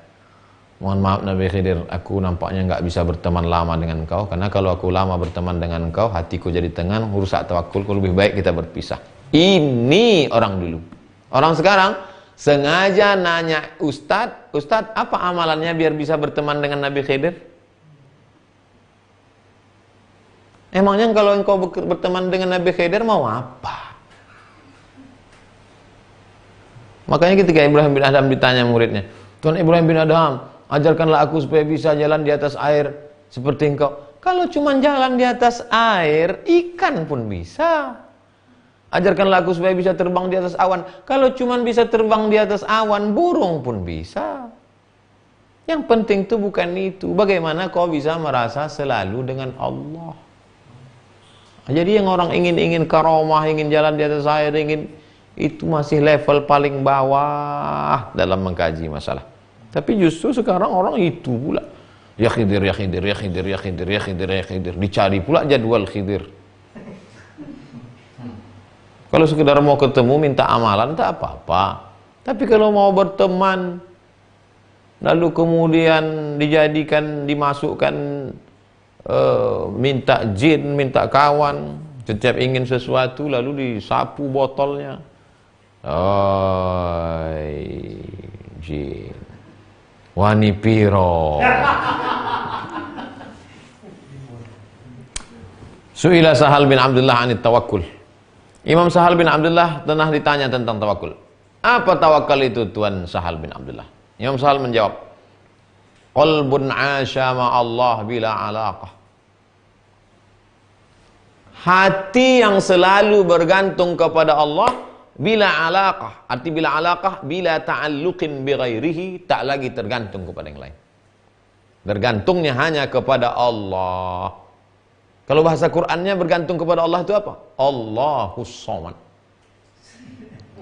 mohon maaf Nabi Khidir, aku nampaknya nggak bisa berteman lama dengan engkau, karena kalau aku lama berteman dengan engkau, hatiku jadi tenang, rusak tawakkulku, lebih baik kita berpisah. Ini orang dulu. Orang sekarang sengaja nanya Ustadz, Ustadz apa amalannya biar bisa berteman dengan Nabi Khidir? Emangnya kalau engkau berteman dengan Nabi Khidir mau apa? Makanya ketika Ibrahim bin Adham ditanya muridnya, Tuan Ibrahim bin Adham, ajarkanlah aku supaya bisa jalan di atas air seperti engkau. Kalau cuma jalan di atas air, ikan pun bisa. Ajarkanlah aku supaya bisa terbang di atas awan. Kalau cuma bisa terbang di atas awan, burung pun bisa. Yang penting itu bukan itu. Bagaimana kau bisa merasa selalu dengan Allah? Jadi yang orang ingin karomah, ingin jalan di atas air, ingin, itu masih level paling bawah dalam mengkaji masalah. Tapi justru sekarang orang itu pula, ya Khidir, ya Khidir, ya Khidir, ya Khidir, ya Khidir, ya Khidir, dicari pula jadwal Khidir. Kalau sekedar mau ketemu minta amalan tak apa-apa. Tapi kalau mau berteman lalu kemudian dijadikan, dimasukkan minta jin, minta kawan, setiap ingin sesuatu lalu disapu botolnya. Jin wani piro. Su'ila Sahal bin Abdullah anit tawakkul. Imam Sahal bin Abdullah pernah ditanya tentang tawakul. Apa tawakal itu Tuan Sahal bin Abdullah? Imam Sahal menjawab, qalbun 'asha ma'allah bila 'alaqah. Hati yang selalu bergantung kepada Allah bila 'alaqah. Arti bila 'alaqah, bila ta'alluqin bi ghairihi, tak lagi tergantung kepada yang lain. Bergantungnya hanya kepada Allah. Kalau bahasa Qur'annya bergantung kepada Allah itu apa? Allahus Samad.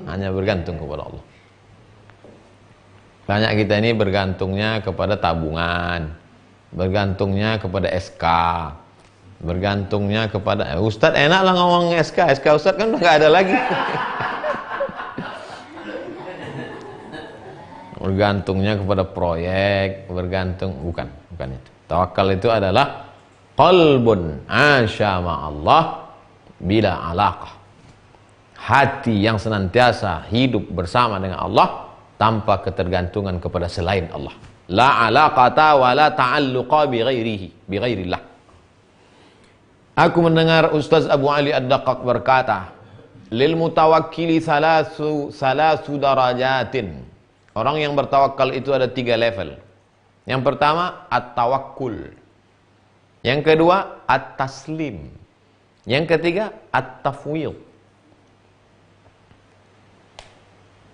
Hanya bergantung kepada Allah. Banyak kita ini bergantungnya kepada tabungan, bergantungnya kepada SK, bergantungnya kepada Ustadz, enak lah ngomong SK Ustadz kan udah gak ada lagi. Bergantungnya kepada proyek, bergantung, bukan itu. Tawakal itu adalah qalbun 'asha ma'allah bila 'alaqah. Hati yang senantiasa hidup bersama dengan Allah tanpa ketergantungan kepada selain Allah. La 'alaqata wa la ta'alluqa bi ghairillah. Aku mendengar Ustaz Abu Ali Ad-Daqqaq berkata, lil mutawakkili salasu darajatin. Orang yang bertawakal itu ada 3 level. Yang pertama at-tawakkul. Yang kedua at-taslim. Yang ketiga at-tafwid.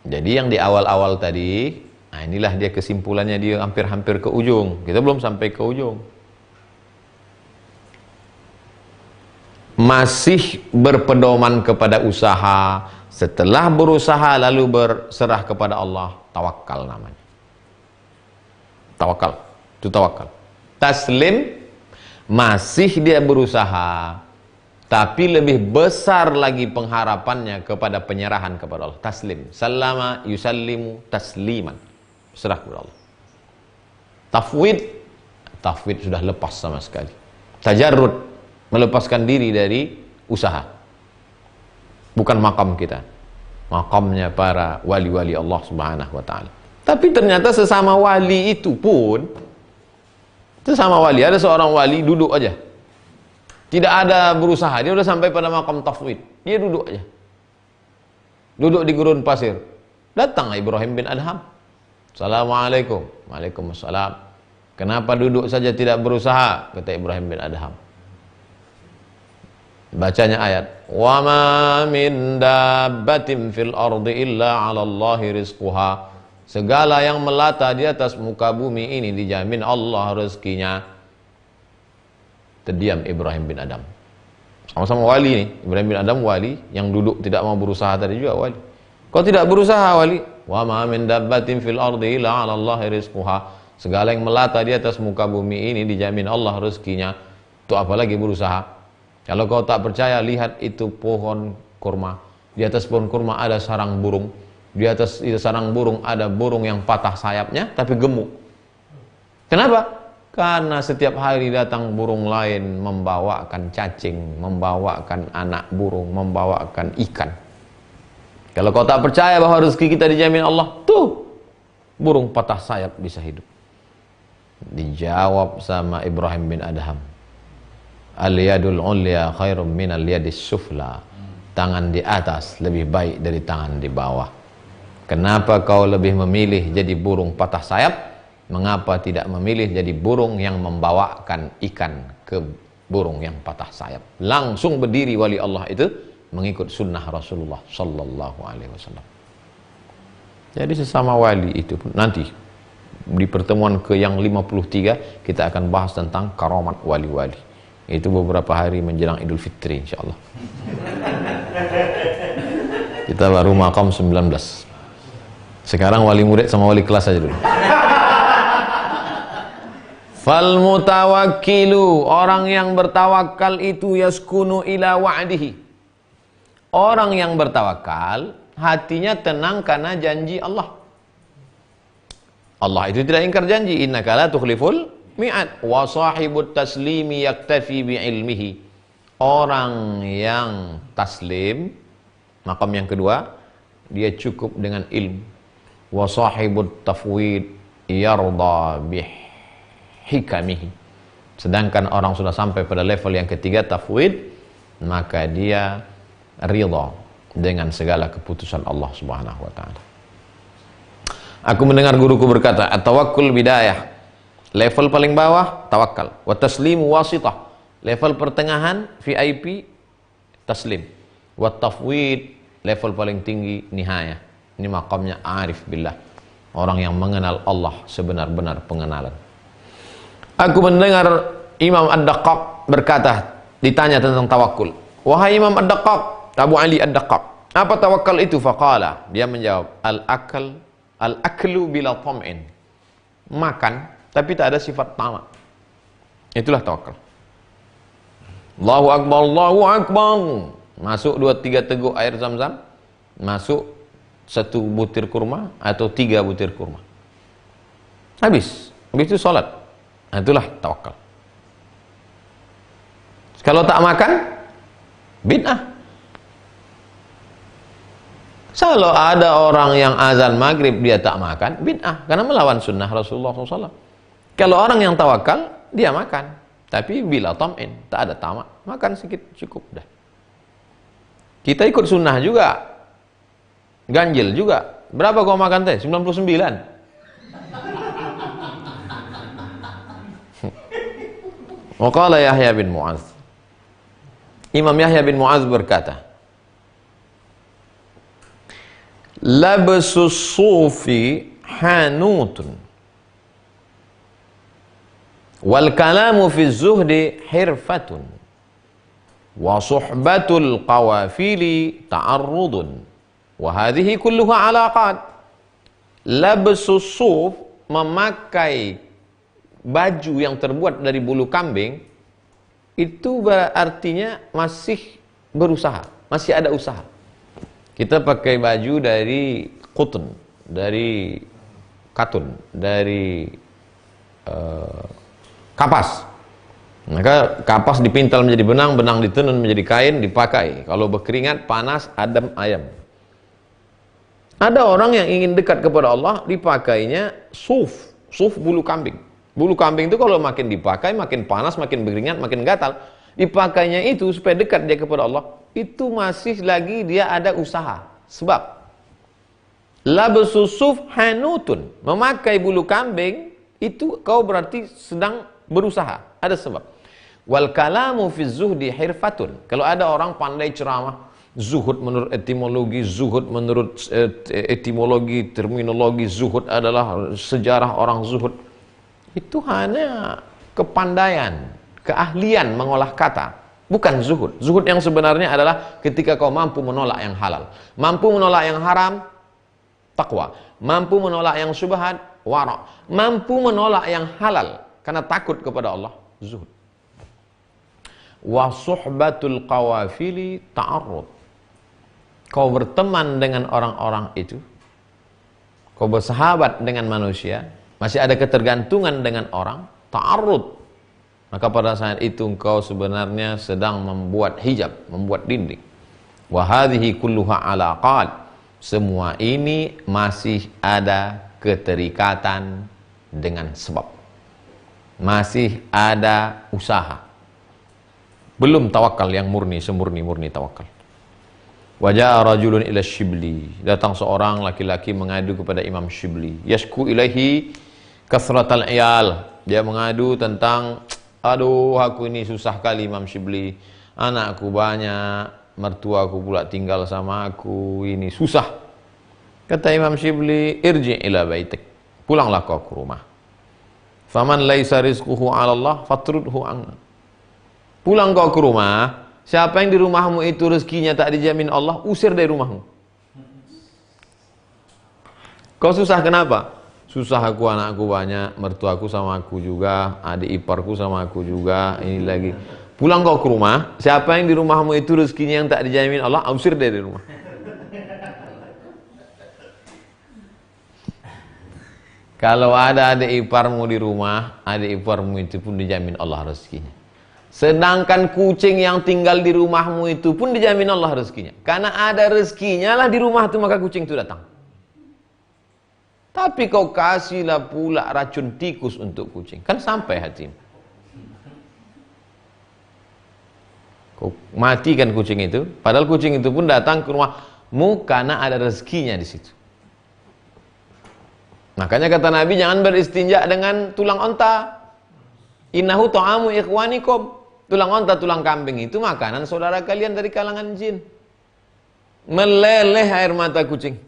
Jadi yang di awal-awal tadi, nah inilah dia kesimpulannya, dia hampir-hampir ke ujung. Kita belum sampai ke ujung. Masih berpedoman kepada usaha, setelah berusaha lalu berserah kepada Allah, tawakal namanya. Tawakal, itu tawakal. Taslim, masih dia berusaha, tapi lebih besar lagi pengharapannya kepada penyerahan kepada Allah. Taslim, sallama yusallimu tasliman, serah kepada Allah. Tafwid sudah lepas sama sekali. Tajarrud, melepaskan diri dari usaha. Bukan makam kita, makamnya para wali-wali Allah Subhanahu wa ta'ala. Tapi ternyata sesama wali itu pun, sesama wali, ada seorang wali duduk aja, tidak ada berusaha, dia udah sampai pada makam tafwid, dia duduk aja, duduk di gurun pasir. Datang Ibrahim bin Adham, Assalamualaikum. Waalaikumsalam. Kenapa duduk saja tidak berusaha? Kata Ibrahim bin Adham. Bacanya ayat, wa ma min dabbatin fil ardi illa 'ala Allahi rizquha. Segala yang melata di atas muka bumi ini dijamin Allah rezekinya. Terdiam Ibrahim bin Adham. Sama-sama wali nih, Ibrahim bin Adham wali, yang duduk tidak mau berusaha tadi juga wali. Kau tidak berusaha wali? Wa ma min dabbatin fil ardi illa 'ala Allahi rizquha. Segala yang melata di atas muka bumi ini dijamin Allah rezekinya. Itu apalagi berusaha? Kalau kau tak percaya, lihat itu pohon kurma. Di atas pohon kurma ada sarang burung. Di atas itu sarang burung ada burung yang patah sayapnya tapi gemuk. Kenapa? Karena setiap hari datang burung lain membawakan cacing, membawakan anak burung, membawakan ikan. Kalau kau tak percaya bahwa rezeki kita dijamin Allah, tuh burung patah sayap bisa hidup. Dijawab sama Ibrahim bin Adham, al-yadul ulya khairum minal yadis sufla. Tangan di atas lebih baik dari tangan di bawah. Kenapa kau lebih memilih jadi burung patah sayap? Mengapa tidak memilih jadi burung yang membawakan ikan ke burung yang patah sayap? Langsung berdiri wali Allah itu mengikut sunnah Rasulullah sallallahu alaihi wasallam. Jadi sesama wali itu pun nanti di pertemuan ke yang 53 kita akan bahas tentang karamat wali-wali. Itu beberapa hari menjelang Idul Fitri insyaallah. Kita baru maqam 19. Sekarang wali murid sama wali kelas aja dulu. Fal mutawakkilu, orang yang bertawakal itu yaskunu ila wa'dihi. Orang yang bertawakal hatinya tenang karena janji Allah. Allah itu tidak ingkar janji, innaka la tukhliful mi'ad wa sahibut taslimi yaktafi bi ilmihi. Orang yang taslim, makam yang kedua, dia cukup dengan ilmu. Wa sahibut tafwid yarda bih hikamihi. Sedangkan orang sudah sampai pada level yang ketiga tafwid, maka dia ridha dengan segala keputusan Allah Subhanahu wa taala. Aku mendengar guruku berkata, at-tawakkul bidayah. Level paling bawah tawakal, wa taslimu wasitah. Level pertengahan VIP taslim. Wa tafwid level paling tinggi nihayah. Ini makamnya arif billah. Orang yang mengenal Allah sebenar-benar pengenalan. Aku mendengar Imam Ad-Daqqaq berkata, ditanya tentang tawakul. Wahai Imam Ad-Daqqaq, Abu Ali Ad-Daqqaq, apa tawakal itu? Faqala, dia menjawab, al-aklu bila tam'in. Makan, tapi tak ada sifat tamak. Itulah tawakal. Allahu Akbar, Allahu Akbar. Masuk 2-3 teguk air zam-zam, masuk 1 butir kurma atau 3 butir kurma. Habis itu sholat. Itulah tawakal. Kalau tak makan, bid'ah. Kalau ada orang yang azan maghrib dia tak makan, bid'ah, karena melawan sunnah Rasulullah SAW. Kalau orang yang tawakal, dia makan, tapi bila tam'in, tak ada tamak, makan sedikit cukup dah. Kita ikut sunnah juga, ganjil juga. Berapa kau makan teh? 99. Waqala Yahya bin Mu'adz, Imam Yahya bin Mu'adz berkata, labsus sufi hanutun wal kalamu fi zuhdi hirfatun wa suhbatul qawafili ta'arrudun wa hadhihi kulluha alaqat. Labsus suf, memakai baju yang terbuat dari bulu kambing, itu artinya masih berusaha, masih ada usaha. Kita pakai baju dari cotton, dari katun, dari kapas. Maka kapas dipintal menjadi benang, benang ditenun menjadi kain, dipakai. Kalau berkeringat, panas, adem ayam. Ada orang yang ingin dekat kepada Allah, dipakainya suf bulu kambing. Bulu kambing itu kalau makin dipakai, makin panas, makin berkeringat, makin gatal. Dipakainya itu supaya dekat dia kepada Allah. Itu masih lagi dia ada usaha. Sebab labsus suf hanutun, memakai bulu kambing itu kau berarti sedang berusaha. Ada sebab. Wal kalamu fi zuhdi hirfatun. Kalau ada orang pandai ceramah, zuhud menurut etimologi, zuhud menurut etimologi, terminologi, zuhud adalah sejarah orang zuhud. Itu hanya kepandaian, keahlian mengolah kata, bukan zuhud. Zuhud yang sebenarnya adalah ketika kau mampu menolak yang halal, mampu menolak yang haram, takwa, mampu menolak yang syubhat, wara, mampu menolak yang halal karena takut kepada Allah, zuhud. Wa suhbatul qawafili ta'arrud. Kau berteman dengan orang-orang itu, kau bersahabat dengan manusia, masih ada ketergantungan dengan orang, ta'arrud, maka pada saat itu engkau sebenarnya sedang membuat hijab, membuat dinding. Wa hadhihi kulluha alaqat. Semua ini masih ada keterikatan dengan sebab. Masih ada usaha. Belum tawakal yang murni, semurni-murni tawakal. Wajah rajulun ila Shibli. Datang seorang laki-laki mengadu kepada Imam Shibli. Yashku ilaihi kasratal iyal. Dia mengadu tentang, aduh aku ini susah kali Imam Shibli. Anakku banyak, mertuaku pula tinggal sama aku, ini susah. Kata Imam Shibli, irji ila baitik. Pulanglah kau ke rumah. Faman laisa rizquhu 'ala Allah fatrudhu anna. Pulang kau ke rumah, siapa yang di rumahmu itu rezekinya tak dijamin Allah, usir dari rumahmu. Kau susah kenapa? Susah aku, anakku banyak, mertuaku sama aku juga, adik iparku sama aku juga, ini lagi. Pulang kau ke rumah, siapa yang di rumahmu itu rezekinya yang tak dijamin Allah, usir dari rumah. Kalau ada adik iparmu di rumah, adik iparmu itu pun dijamin Allah rezekinya. Sedangkan kucing yang tinggal di rumahmu itu pun dijamin Allah rezekinya. Karena ada rezekinya lah di rumah itu, maka kucing itu datang. Tapi kau kasihlah pula racun tikus untuk kucing, kan sampai hatimu. Kau matikan kucing itu, padahal kucing itu pun datang ke rumahmu karena ada rezekinya di situ. Makanya kata Nabi, jangan beristinja dengan tulang onta. Innahu ta'amu ikhwanikum. Tulang onta, tulang kambing itu makanan saudara kalian dari kalangan jin. Meleleh air mata kucing.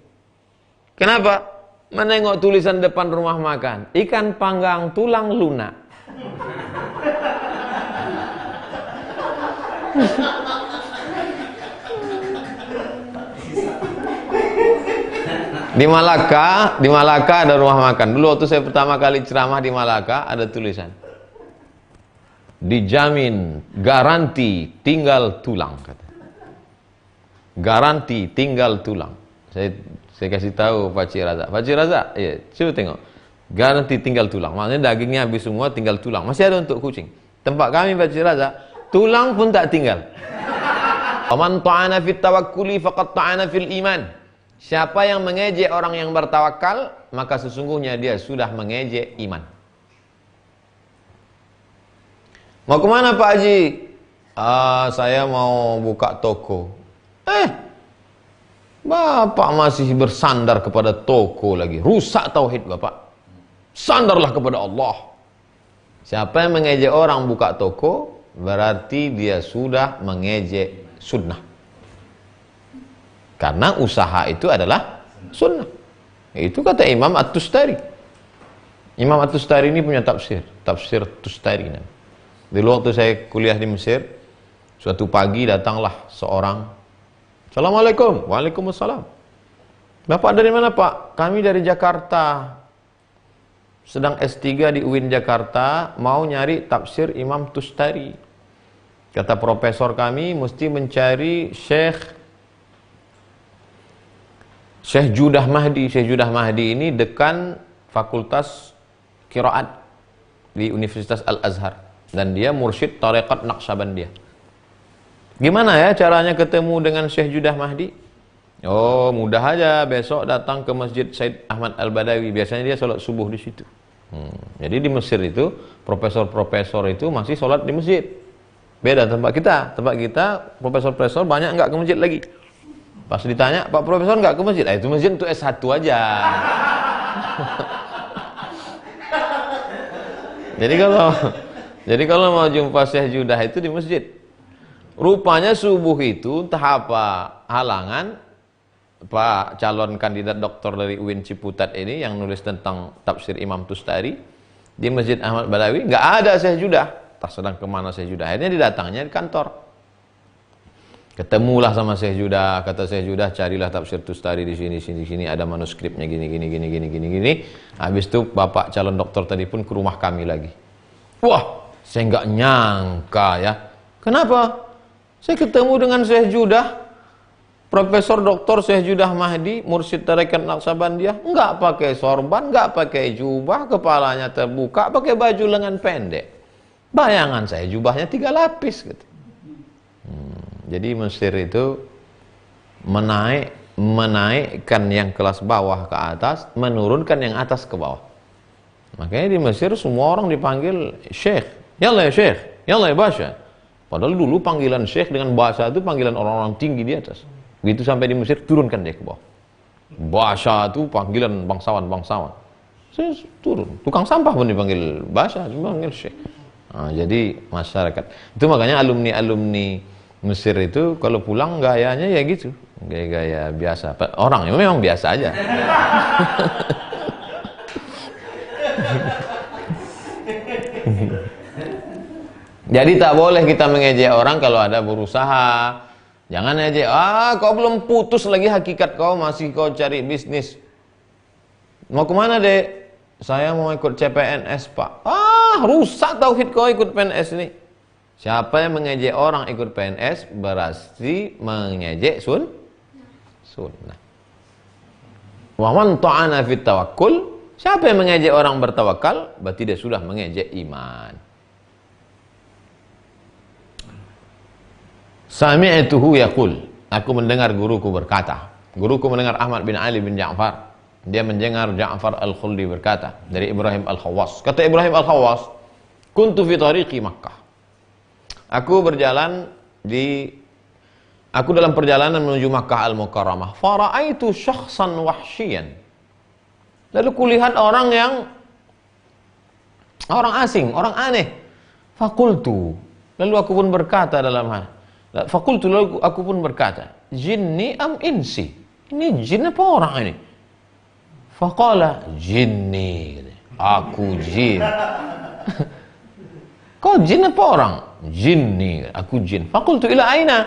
Kenapa? Menengok tulisan depan rumah makan, ikan panggang tulang lunak. Di Malaka ada rumah makan. Dulu waktu saya pertama kali ceramah di Malaka ada tulisan, dijamin garanti tinggal tulang, kata. Garanti tinggal tulang. Saya kasih tahu Pak Cik Razak, iya, coba tengok. Garanti tinggal tulang. Maksudnya dagingnya habis semua, tinggal tulang. Masih ada untuk kucing. Tempat kami Pak Cik Razak, tulang pun tak tinggal. Man ta'ana fit tawakkuli faqad ta'ana fil iman. Siapa yang mengejek orang yang bertawakal, maka sesungguhnya dia sudah mengejek iman. Mau kemana Pak Haji? Saya mau buka toko. Bapak masih bersandar kepada toko lagi. Rusak tauhid Bapak. Sandarlah kepada Allah. Siapa yang mengejek orang buka toko, berarti dia sudah mengejek sunnah. Karena usaha itu adalah sunnah. Itu kata Imam At-Tustari. Imam At-Tustari ini punya tafsir Tustari. Dulu waktu saya kuliah di Mesir, suatu pagi datanglah seorang, Assalamualaikum. Waalaikumsalam. Bapak dari mana Pak? Kami dari Jakarta. Sedang S3 di UIN Jakarta, mau nyari tafsir Imam Tustari. Kata profesor kami, mesti mencari Syekh Judah Mahdi. Syekh Judah Mahdi ini dekan Fakultas Qiraat di Universitas Al-Azhar. Dan dia mursyid tarekat Naqsyabandiyah. Gimana ya caranya ketemu dengan Syekh Judah Mahdi? Oh, mudah aja, besok datang ke Masjid Said Ahmad Al-Badawi. Biasanya dia sholat subuh di situ. Jadi di Mesir itu, profesor-profesor itu masih sholat di masjid. Beda tempat kita. Tempat kita, profesor-profesor banyak nggak ke masjid lagi. Pas ditanya, Pak Profesor nggak ke masjid? Itu masjid untuk S1 aja. Jadi kalau mau jumpa Syekh Judah itu di masjid. Rupanya subuh itu entah apa halangan, Pak calon kandidat doktor dari UIN Ciputat ini yang nulis tentang tafsir Imam Tustari di Masjid Ahmad Badawi, nggak ada Syekh Judah. Tak sedang kemana Syekh Judah? Akhirnya didatangnya di kantor. Ketemulah sama Syekh Judah, kata Syekh Judah, carilah tafsir Tustari di sini ada manuskripnya gini. Habis itu Bapak calon doktor tadi pun ke rumah kami lagi. Wah, saya nggak nyangka ya. Kenapa? Saya ketemu dengan Syekh Judah, Profesor Doktor Syekh Judah Mahdi, mursyid tarekat Naqsyabandiyah, nggak pakai sorban, nggak pakai jubah, kepalanya terbuka, pakai baju lengan pendek. Bayangan saya jubahnya 3 lapis gitu. Jadi Mesir itu menaikkan yang kelas bawah ke atas, menurunkan yang atas ke bawah. Makanya di Mesir semua orang dipanggil Syekh. Yallah ya Syekh, yallah ya Basya. Padahal dulu panggilan Syekh dengan bahasa itu panggilan orang-orang tinggi di atas. Begitu sampai di Mesir, turunkan dia ke bawah. Basya itu panggilan bangsawan. Saya turun. Tukang sampah pun dipanggil Basya, dipanggil Syekh. Jadi masyarakat. Itu makanya alumni Mesir itu kalau pulang gayanya ya gitu. Gaya-gaya biasa. Orang memang biasa aja. Jadi tak boleh kita mengejek orang kalau ada berusaha. Jangan ejek, kau belum putus lagi hakikat kau, masih kau cari bisnis. Mau kemana dek? Saya mau ikut CPNS pak. Rusak tauhid kau ikut PNS ini. Siapa yang mengejek orang ikut PNS berarti mengejek sunnah. Wa man ta'ana fit tawakkul, siapa yang mengejek orang bertawakal berarti dia sudah mengejek iman. Sami'tuhu yaqul, aku mendengar guruku berkata. Guruku mendengar Ahmad bin Ali bin Ja'far. Dia mendengar Ja'far Al-Khuldi berkata dari Ibrahim Al-Khawwas. Kata Ibrahim Al-Khawwas, kuntu fi tariqi Makkah. Aku dalam perjalanan menuju Makkah Al-Mukarramah. Fara'aitu syakhsan wahsyian. Lalu kulihat orang asing, orang aneh. Fakultu. Lalu aku pun berkata lalu aku pun berkata, jinni am insi? Ini jin apa orang ini? Faqala jinni. Aku jin. Kau jin apa orang? Jinni. Aku jin. Fakultu ila aina?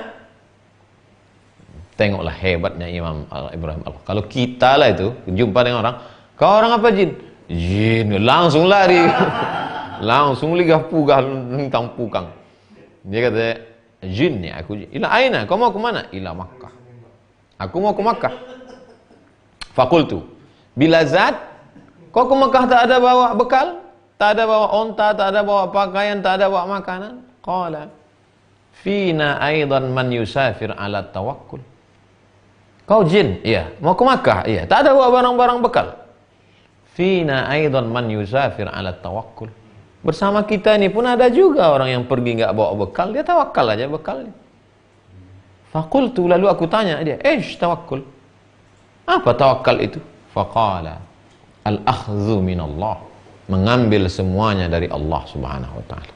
Tengoklah hebatnya Imam Ibrahim Al. Kalau kita lah itu jumpa dengan orang, kau orang apa jin? Jin. Langsung lari. Langsung ligah pugah tentang pukang. Dia kata, jin ya aku jin. Ila aina? Kau mau ke mana? Ila Makkah. Aku mau ke Makkah. Fakultu, bila zat, kau ke Makkah tak ada bawa bekal? Tak ada bawa onta, tak ada bawa pakaian, tak ada bawa makanan? Qala, fina aidan man yusafir ala tawakkul. Kau jin? Iya. Mau ke Makkah? Iya. Tak ada bawa barang-barang bekal? Fina aidan man yusafir ala tawakkul. Bersama kita ini pun ada juga orang yang pergi enggak bawa bekal, dia tawakal aja bekalnya. Faqultu, lalu aku tanya dia, tawakkul? Apa tawakal itu? Faqala, al-akhdhu minallah, mengambil semuanya dari Allah Subhanahu wa taala.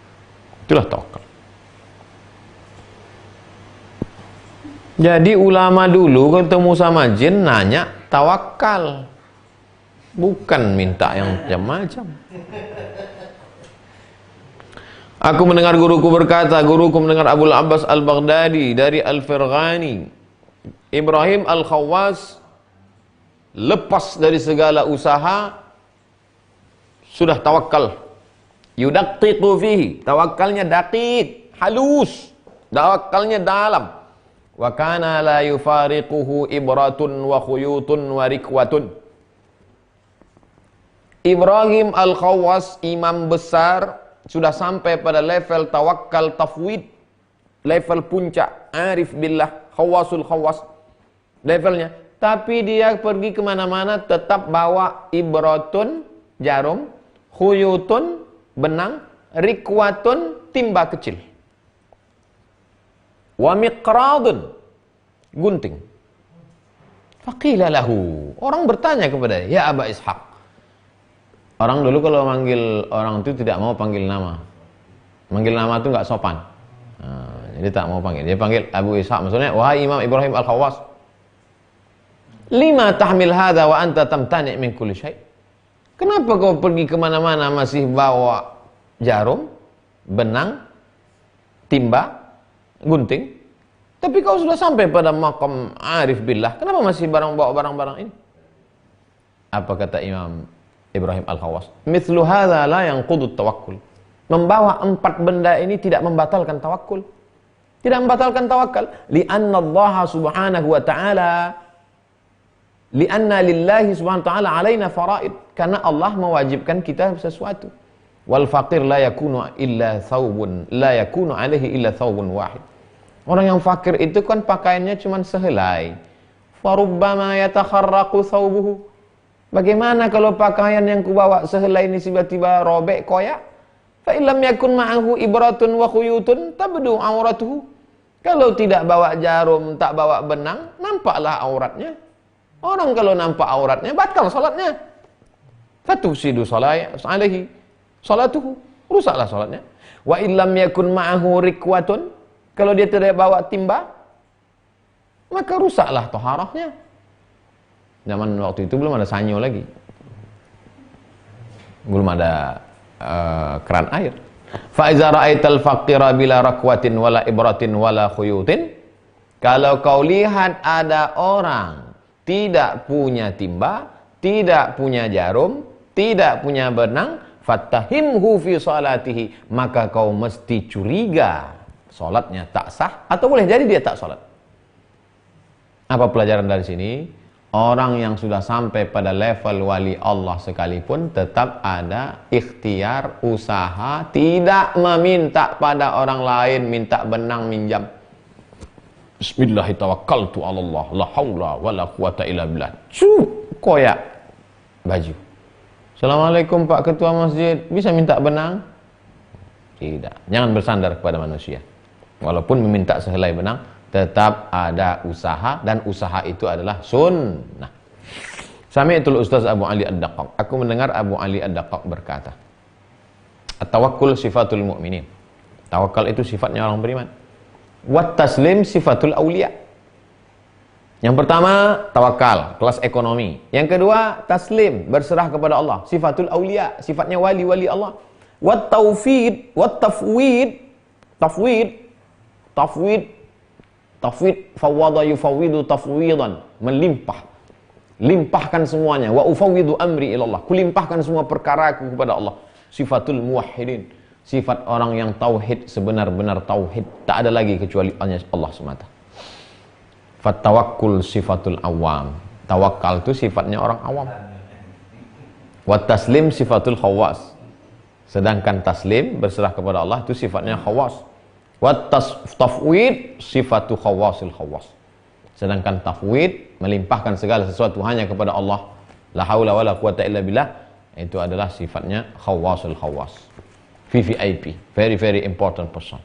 Itulah tawakal. Jadi ulama dulu ketemu sama jin nanya tawakal, bukan minta yang macam-macam. Aku mendengar guruku berkata, guruku mendengar Abul Abbas Al-Baghdadi dari Al-Firghani, Ibrahim Al-Khawwas lepas dari segala usaha, sudah tawakal. Yudaqqiqu fihi, tawakalnya daqiq, halus, tawakalnya dalam. Wa kana la yufariquhu ibratun wa khuyutun wa rikwatun. Ibrahim Al-Khawwas, imam besar, sudah sampai pada level tawakal tafwid, level puncak, arif billah, khawwasul khawwas levelnya. Tapi dia pergi kemana-mana tetap bawa ibratun, jarum, khuyutun, benang, rikwatun, timba kecil, wa miqradun, gunting. Faqila lahu, orang bertanya kepada dia, ya Aba Ishaq. Orang dulu kalau manggil orang itu tidak mau panggil nama. Manggil nama itu nggak sopan. Jadi tak mau panggil. Dia panggil Abu Ishaq. Maksudnya, wahai Imam Ibrahim Al-Khawwas, lima tahmil hadha wa anta tamtani' min kulli syai'. Kenapa kau pergi kemana-mana masih bawa jarum, benang, timba, gunting? Tapi kau sudah sampai pada maqam arif billah. Kenapa masih bawa barang-barang ini? Apa kata Imam Ibrahim Al-Khawwas? Mithlu hadza la yanqudu tawakkul. Membawa 4 benda ini tidak membatalkan tawakul. Tidak membatalkan tawakal. Li'anna Allah subhanahu wa ta'ala, li'anna lillahi subhanahu wa ta'ala alaina faraid. Karena Allah mewajibkan kita sesuatu. Wal faqir la yakunu illa thawbun, la yakunu alaihi illa thawbun wahid. Orang yang fakir itu kan pakaiannya cuma sehelai. Farubbama yatakharraqu thawbuhu. Bagaimana kalau pakaian yang kubawa sehelai ini tiba-tiba robek koyak? Fa illam yakun ma'ahu ibratun wa khuyutun tabdu auratuhu. Kalau tidak bawa jarum, tak bawa benang, nampaklah auratnya. Orang kalau nampak auratnya batal salatnya. Fatusidu alaihi salatuhu, rusaklah salatnya. Wa illam yakun ma'ahu rikwatun, kalau dia tidak bawa timba, maka rusaklah taharahnya. Zaman waktu itu belum ada sanyo lagi, belum ada keran air. Fa iza ra'aital faqira bila rakwatin wala ibratin wala khuyutin, kalau kau lihat ada orang tidak punya timba, tidak punya jarum, tidak punya benang, fattahimhu fi salatihi, maka kau mesti curiga salatnya tak sah, atau boleh jadi dia tak salat. Apa pelajaran dari sini? Orang yang sudah sampai pada level wali Allah sekalipun tetap ada ikhtiar, usaha, tidak meminta pada orang lain, minta benang, minjam. Bismillahirrahmanirrahim, Allah, la haula wala quwata illa billah. Koyak baju. Assalamualaikum Pak Ketua Masjid, bisa minta benang? Tidak. Jangan bersandar kepada manusia. Walaupun meminta sehelai benang, tetap ada usaha, dan usaha itu adalah sunnah. Sami'tul Ustaz Abu Ali Ad-Daqqaq. Aku mendengar Abu Ali Ad-Daqqaq berkata, at-tawakkul sifatul mu'minin. Tawakal itu sifatnya orang beriman. Wat taslim sifatul aulia. Yang pertama, tawakal, kelas ekonomi. Yang kedua, taslim, berserah kepada Allah, sifatul aulia, sifatnya wali-wali Allah. Wat tauhid, wat tafwid, fawwada yufawwidu tafwidan, melimpah, limpahkan semuanya. Wa ufawwidu amri ilallah, kulimpahkan semua perkaraku kepada Allah. Sifatul muwahhidin, sifat orang yang tauhid, sebenar-benar tauhid, tak ada lagi kecuali Allah semata. Fattawakkul sifatul awam, tawakal itu sifatnya orang awam. Wat taslim sifatul khawas, sedangkan taslim, berserah kepada Allah, itu sifatnya khawas. Wat tafwid sifatu khawasil khawas, sedangkan tafwid, melimpahkan segala sesuatu hanya kepada Allah, la haula wala quwata illa billah, itu adalah sifatnya khawasul khawas. VVIP, very very important person.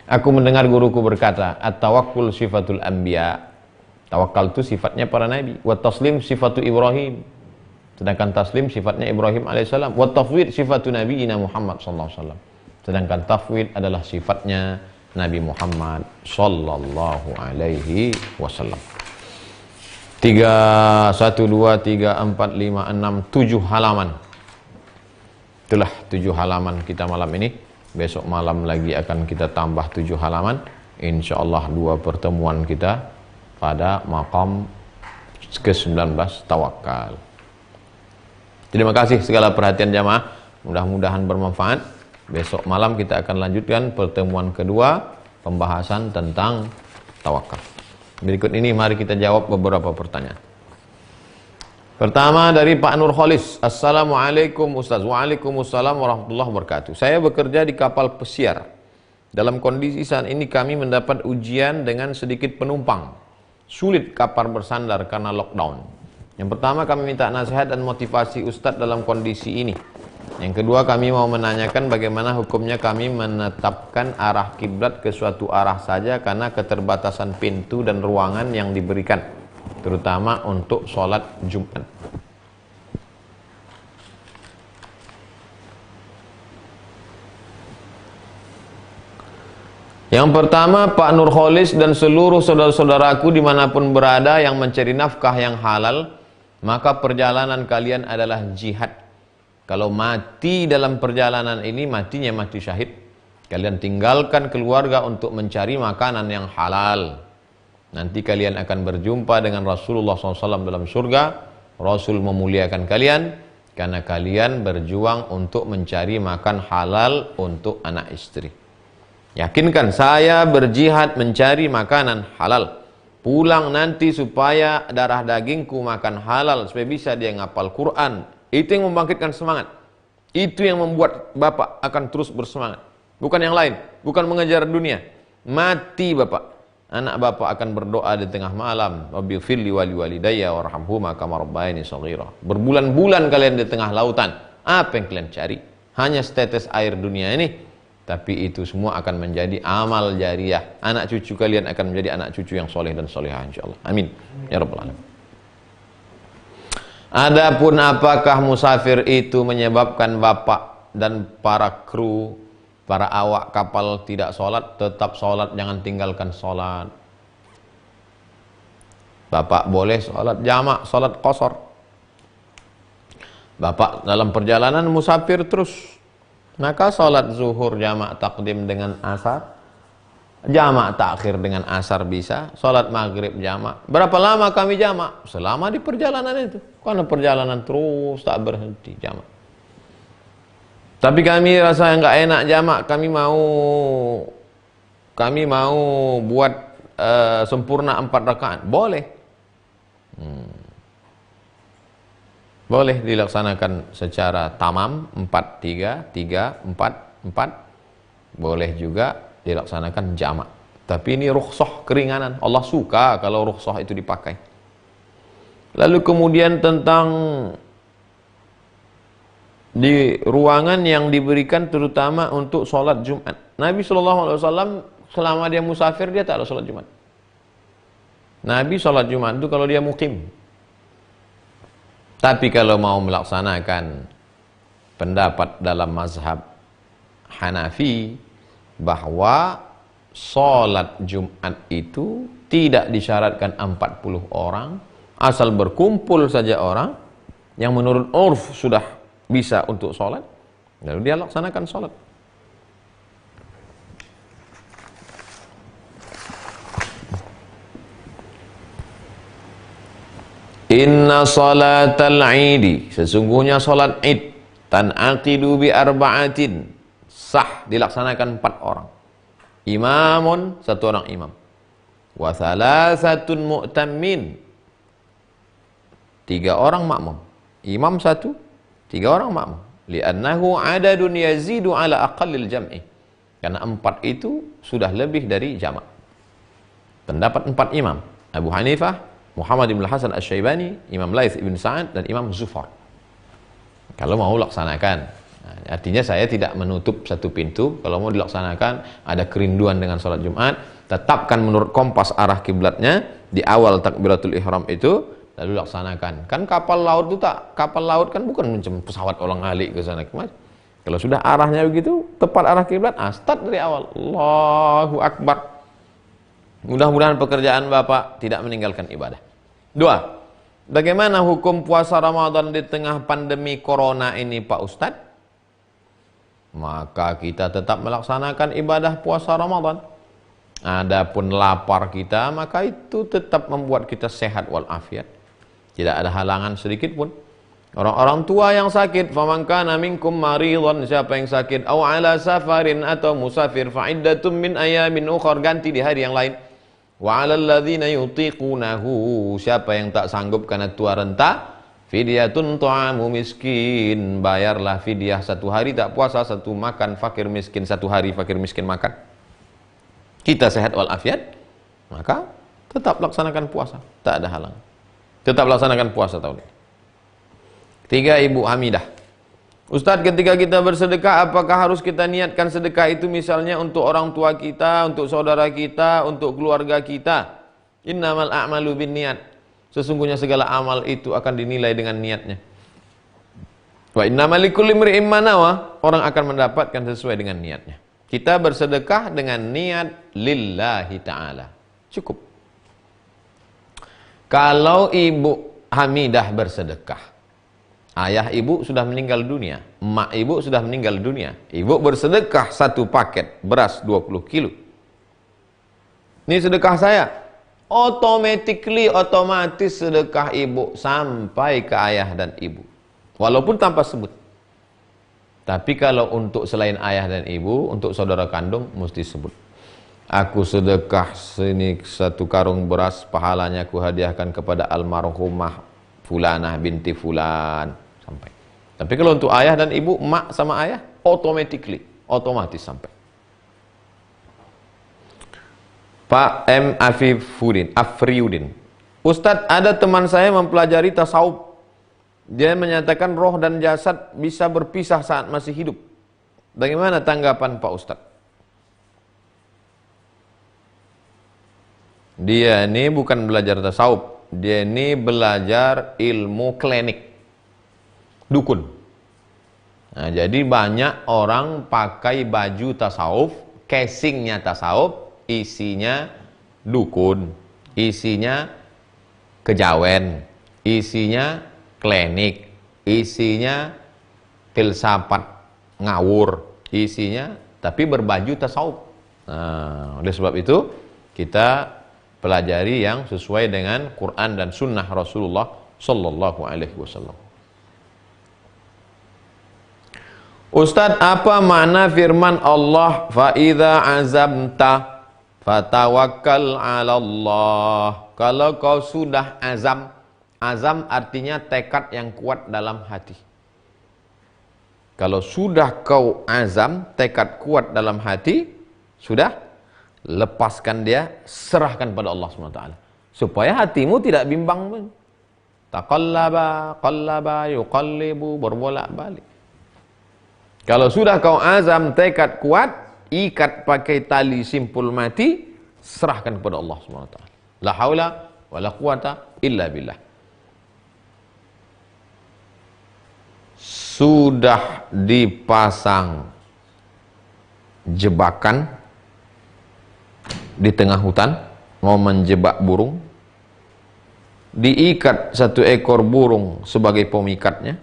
Aku mendengar guruku berkata, at-tawakkul sifatul anbiya, tawakal itu sifatnya para nabi. Wa taslim sifatu Ibrahim, sedangkan taslim sifatnya Ibrahim alaihissalam. Wa tafwid sifatu nabiyina Muhammad sallallahu alaihi wasallam, sedangkan tafwid adalah sifatnya Nabi Muhammad sallallahu alaihi wasallam. 1, 2, 3, 4, 5, 6, 7 halaman. Itulah 7 halaman kita malam ini. Besok malam lagi akan kita tambah 7 halaman. InsyaAllah 2 pertemuan kita pada maqam ke-19 tawakal. Terima kasih segala perhatian jamaah. Mudah-mudahan bermanfaat. Besok malam kita akan lanjutkan pertemuan kedua, pembahasan tentang tawakal. Berikut ini mari kita jawab beberapa pertanyaan. Pertama dari Pak Nur Kholis. Assalamualaikum Ustaz. Waalaikumsalam warahmatullahi wabarakatuh. Saya bekerja di kapal pesiar. Dalam kondisi saat ini kami mendapat ujian dengan sedikit penumpang. Sulit kapal bersandar karena lockdown. Yang pertama, kami minta nasihat dan motivasi Ustadz dalam kondisi ini. Yang kedua, kami mau menanyakan bagaimana hukumnya kami menetapkan arah kiblat ke suatu arah saja karena keterbatasan pintu dan ruangan yang diberikan, terutama untuk sholat Jumat. Yang pertama, Pak Nur Kholis dan seluruh saudara-saudaraku dimanapun berada yang mencari nafkah yang halal, maka perjalanan kalian adalah jihad. Kalau mati dalam perjalanan ini, matinya mati syahid. Kalian tinggalkan keluarga untuk mencari makanan yang halal. Nanti kalian akan berjumpa dengan Rasulullah SAW dalam surga. Rasul memuliakan kalian karena kalian berjuang untuk mencari makan halal untuk anak istri. Yakinkan, saya berjihad mencari makanan halal. Pulang nanti supaya darah dagingku makan halal, supaya bisa dia ngapal Quran. Itu yang membangkitkan semangat. Itu yang membuat Bapak akan terus bersemangat. Bukan yang lain, bukan mengejar dunia. Mati Bapak, anak Bapak akan berdoa di tengah malam, Rabbighfirli wali walidayya warhamhuma kama rabbayani shaghira. Berbulan-bulan kalian di tengah lautan. Apa yang kalian cari? Hanya setetes air dunia ini. Tapi itu semua akan menjadi amal jariah. Anak cucu kalian akan menjadi anak cucu yang soleh dan solehah insyaAllah. Amin. Ya Rabbal Alamin. Adapun apakah musafir itu menyebabkan bapak dan para kru, para awak kapal tidak sholat? Tetap sholat, jangan tinggalkan sholat. Bapak boleh sholat jamak, sholat qasar. Bapak dalam perjalanan musafir terus, Maka sholat zuhur jamak takdim dengan asar, jamak takhir dengan asar bisa, sholat maghrib jamak. Berapa lama kami jamak? Selama di perjalanan itu. Karena perjalanan terus tak berhenti jamak. Tapi kami rasa nggak enak jamak, kami mau buat sempurna 4 rakaat. Boleh. Boleh dilaksanakan secara tamam 4-3-3-4-4. Boleh juga dilaksanakan jamak. Tapi ini rukhsah, keringanan. Allah suka kalau rukhsah itu dipakai. Lalu kemudian tentang di ruangan yang diberikan terutama untuk sholat Jumat. Nabi SAW selama dia musafir dia tak ada sholat Jumat. Nabi sholat Jumat itu kalau dia mukim. Tapi kalau mau melaksanakan pendapat dalam mazhab Hanafi bahwa sholat Jumat itu tidak disyaratkan 40 orang, asal berkumpul saja orang yang menurut urf sudah bisa untuk sholat, lalu dia laksanakan sholat. Inna salatal idi, sesungguhnya sholat id, tan'aqidu bi arba'atin, sah dilaksanakan 4 orang. Imamun, 1 orang imam. Wa thalathatun mu'tammin, 3 orang makmum. Imam 1, 3 orang makmum. Li'annahu adadun yazidu ala aqallil jam'i. Karena 4 itu sudah lebih dari jamak. Pendapat 4 imam, Abu Hanifah, Muhammad bin Hasan Asy-Syaibani, Imam Laits ibn Sa'ad, dan Imam Zufar. Kalau mau laksanakan. Nah, artinya saya tidak menutup satu pintu. Kalau mau dilaksanakan, ada kerinduan dengan sholat Jumat, tetapkan menurut kompas arah kiblatnya di awal takbiratul ihram itu, lalu laksanakan. Kan kapal laut itu kapal laut kan bukan macam pesawat ulang-alik ke sana kemari. Kalau sudah arahnya begitu, tepat arah kiblat, start dari awal. Allahu Akbar. Mudah-mudahan pekerjaan Bapak tidak meninggalkan ibadah. 2. Bagaimana hukum puasa Ramadan di tengah pandemi corona ini, Pak Ustadz? Maka kita tetap melaksanakan ibadah puasa Ramadan. Adapun lapar kita, maka itu tetap membuat kita sehat walafiat. Tidak ada halangan sedikit pun. Orang-orang tua yang sakit, faman kana minkum maridhan, siapa yang sakit, aw ala safarin, atau musafir, fa iddatum min ayamin ukhra, ganti di hari yang lain. Wa 'alal ladzina yutiqunahu, siapa yang tak sanggup karena tua renta, fidyatun ta'amu miskin, bayarlah fidyah 1 hari tak puasa, 1 makan fakir miskin, 1 hari fakir miskin makan. Kita sehat walafiat, maka tetap laksanakan puasa, tak ada halangan. Tetap laksanakan puasa tahun ini. 3. Ibu Hamidah, Ustadz, ketika kita bersedekah, apakah harus kita niatkan sedekah itu misalnya untuk orang tua kita, untuk saudara kita, untuk keluarga kita? Innamal a'malu binniyat, sesungguhnya segala amal itu akan dinilai dengan niatnya. Wa innamal likulli imri'in ma nawa, orang akan mendapatkan sesuai dengan niatnya. Kita bersedekah dengan niat lillahi ta'ala, cukup. Kalau Ibu Hamidah bersedekah, ayah ibu sudah meninggal dunia, emak ibu sudah meninggal dunia, ibu bersedekah 1 paket beras 20 kilo. Ini sedekah saya. Otomatis sedekah ibu sampai ke ayah dan ibu. Walaupun tanpa sebut. Tapi kalau untuk selain ayah dan ibu, untuk saudara kandung, mesti sebut. Aku sedekah sini 1 karung beras, pahalanya aku hadiahkan kepada almarhumah Fulanah binti Fulan. Sampai. Tapi kalau untuk ayah dan ibu, emak sama ayah, otomatis sampai. Pak M. Afriudin, Ustadz, ada teman saya mempelajari tasawuf. Dia menyatakan roh dan jasad bisa berpisah saat masih hidup. Bagaimana tanggapan Pak Ustadz? Dia ini bukan belajar tasawuf, dia ini belajar ilmu klinik, dukun. Nah, jadi banyak orang pakai baju tasawuf, casingnya tasawuf, isinya dukun, isinya kejawen, isinya klinik, isinya filsafat, ngawur isinya, tapi berbaju tasawuf. Nah, oleh sebab itu kita pelajari yang sesuai dengan Quran dan Sunnah Rasulullah Sallallahu Alaihi Wasallam. Ustadz, apa makna firman Allah, fa idza azamta fatawakkal 'ala Allah? Kalau kau sudah azam, azam artinya tekad yang kuat dalam hati. Kalau sudah kau azam, tekad kuat dalam hati, sudah, lepaskan dia, serahkan pada Allah SWT. Supaya hatimu tidak bimbang. Taqallaba, qallaba, yuqallibu, berbolak-balik. Kalau sudah kau azam, tekad kuat, ikat pakai tali simpul mati, serahkan kepada Allah SWT. La haula wa la quwata illa billah. Sudah dipasang jebakan di tengah hutan, mau menjebak burung, diikat satu ekor burung sebagai pemikatnya,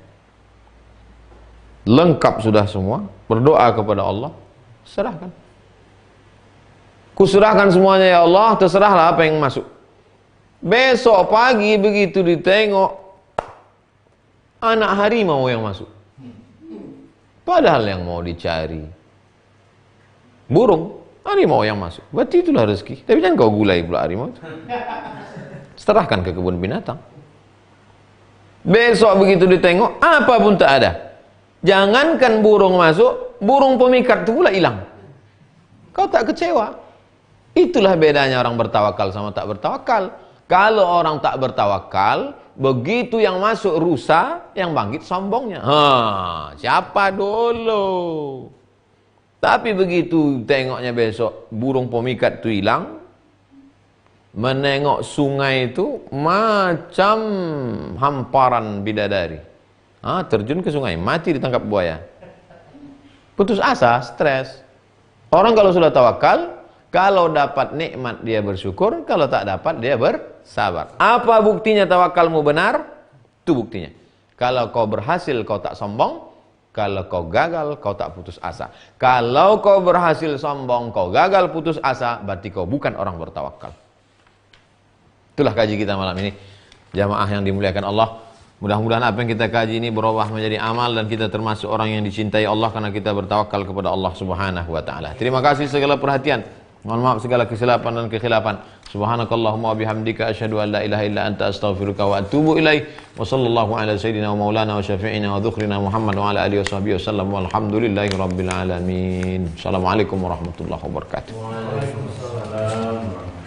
lengkap sudah semua, berdoa kepada Allah, serahkan. Kuserahkan semuanya ya Allah, terserahlah apa yang masuk. Besok pagi begitu ditengok, anak harimau yang masuk. Padahal yang mau dicari burung, harimau yang masuk. Berarti itulah rezeki. Tapi jangan kau gulai pula harimau itu. Serahkan ke kebun binatang. Besok begitu ditengok, apa pun tak ada. Jangankan burung masuk, burung pemikat itu pula hilang. Kau tak kecewa. Itulah bedanya orang bertawakal sama tak bertawakal. Kalau orang tak bertawakal, begitu yang masuk rusa, yang bangkit sombongnya. Siapa dulu? Tapi begitu tengoknya besok burung pemikat itu hilang, menengok sungai itu macam hamparan bidadari. Terjun ke sungai, mati ditangkap buaya. Putus asa, stres. Orang kalau sudah tawakal, kalau dapat nikmat dia bersyukur, kalau tak dapat dia bersabar. Apa buktinya tawakalmu benar? Itu buktinya. Kalau kau berhasil, kau tak sombong. Kalau kau gagal, kau tak putus asa. Kalau kau berhasil sombong, kau gagal putus asa, berarti kau bukan orang bertawakal. Itulah kaji kita malam ini. Jamaah yang dimuliakan Allah. Mudah-mudahan apa yang kita kaji ini berubah menjadi amal dan kita termasuk orang yang dicintai Allah karena kita bertawakal kepada Allah Subhanahu wa taala. Terima kasih segala perhatian. Mohon maaf segala kesilapan dan kekhilafan. Subhanakallahumma wa bihamdika asyhadu an la ilaha illa anta astaghfiruka wa atubu ilaik. Wa sallallahu ala sayyidina wa maulana wa syafi'ina wa dzukhrina Muhammad wa ala alihi washabbihi wasallam walhamdulillahi rabbil alamin. Assalamualaikum warahmatullahi wabarakatuh. Waalaikumsalam.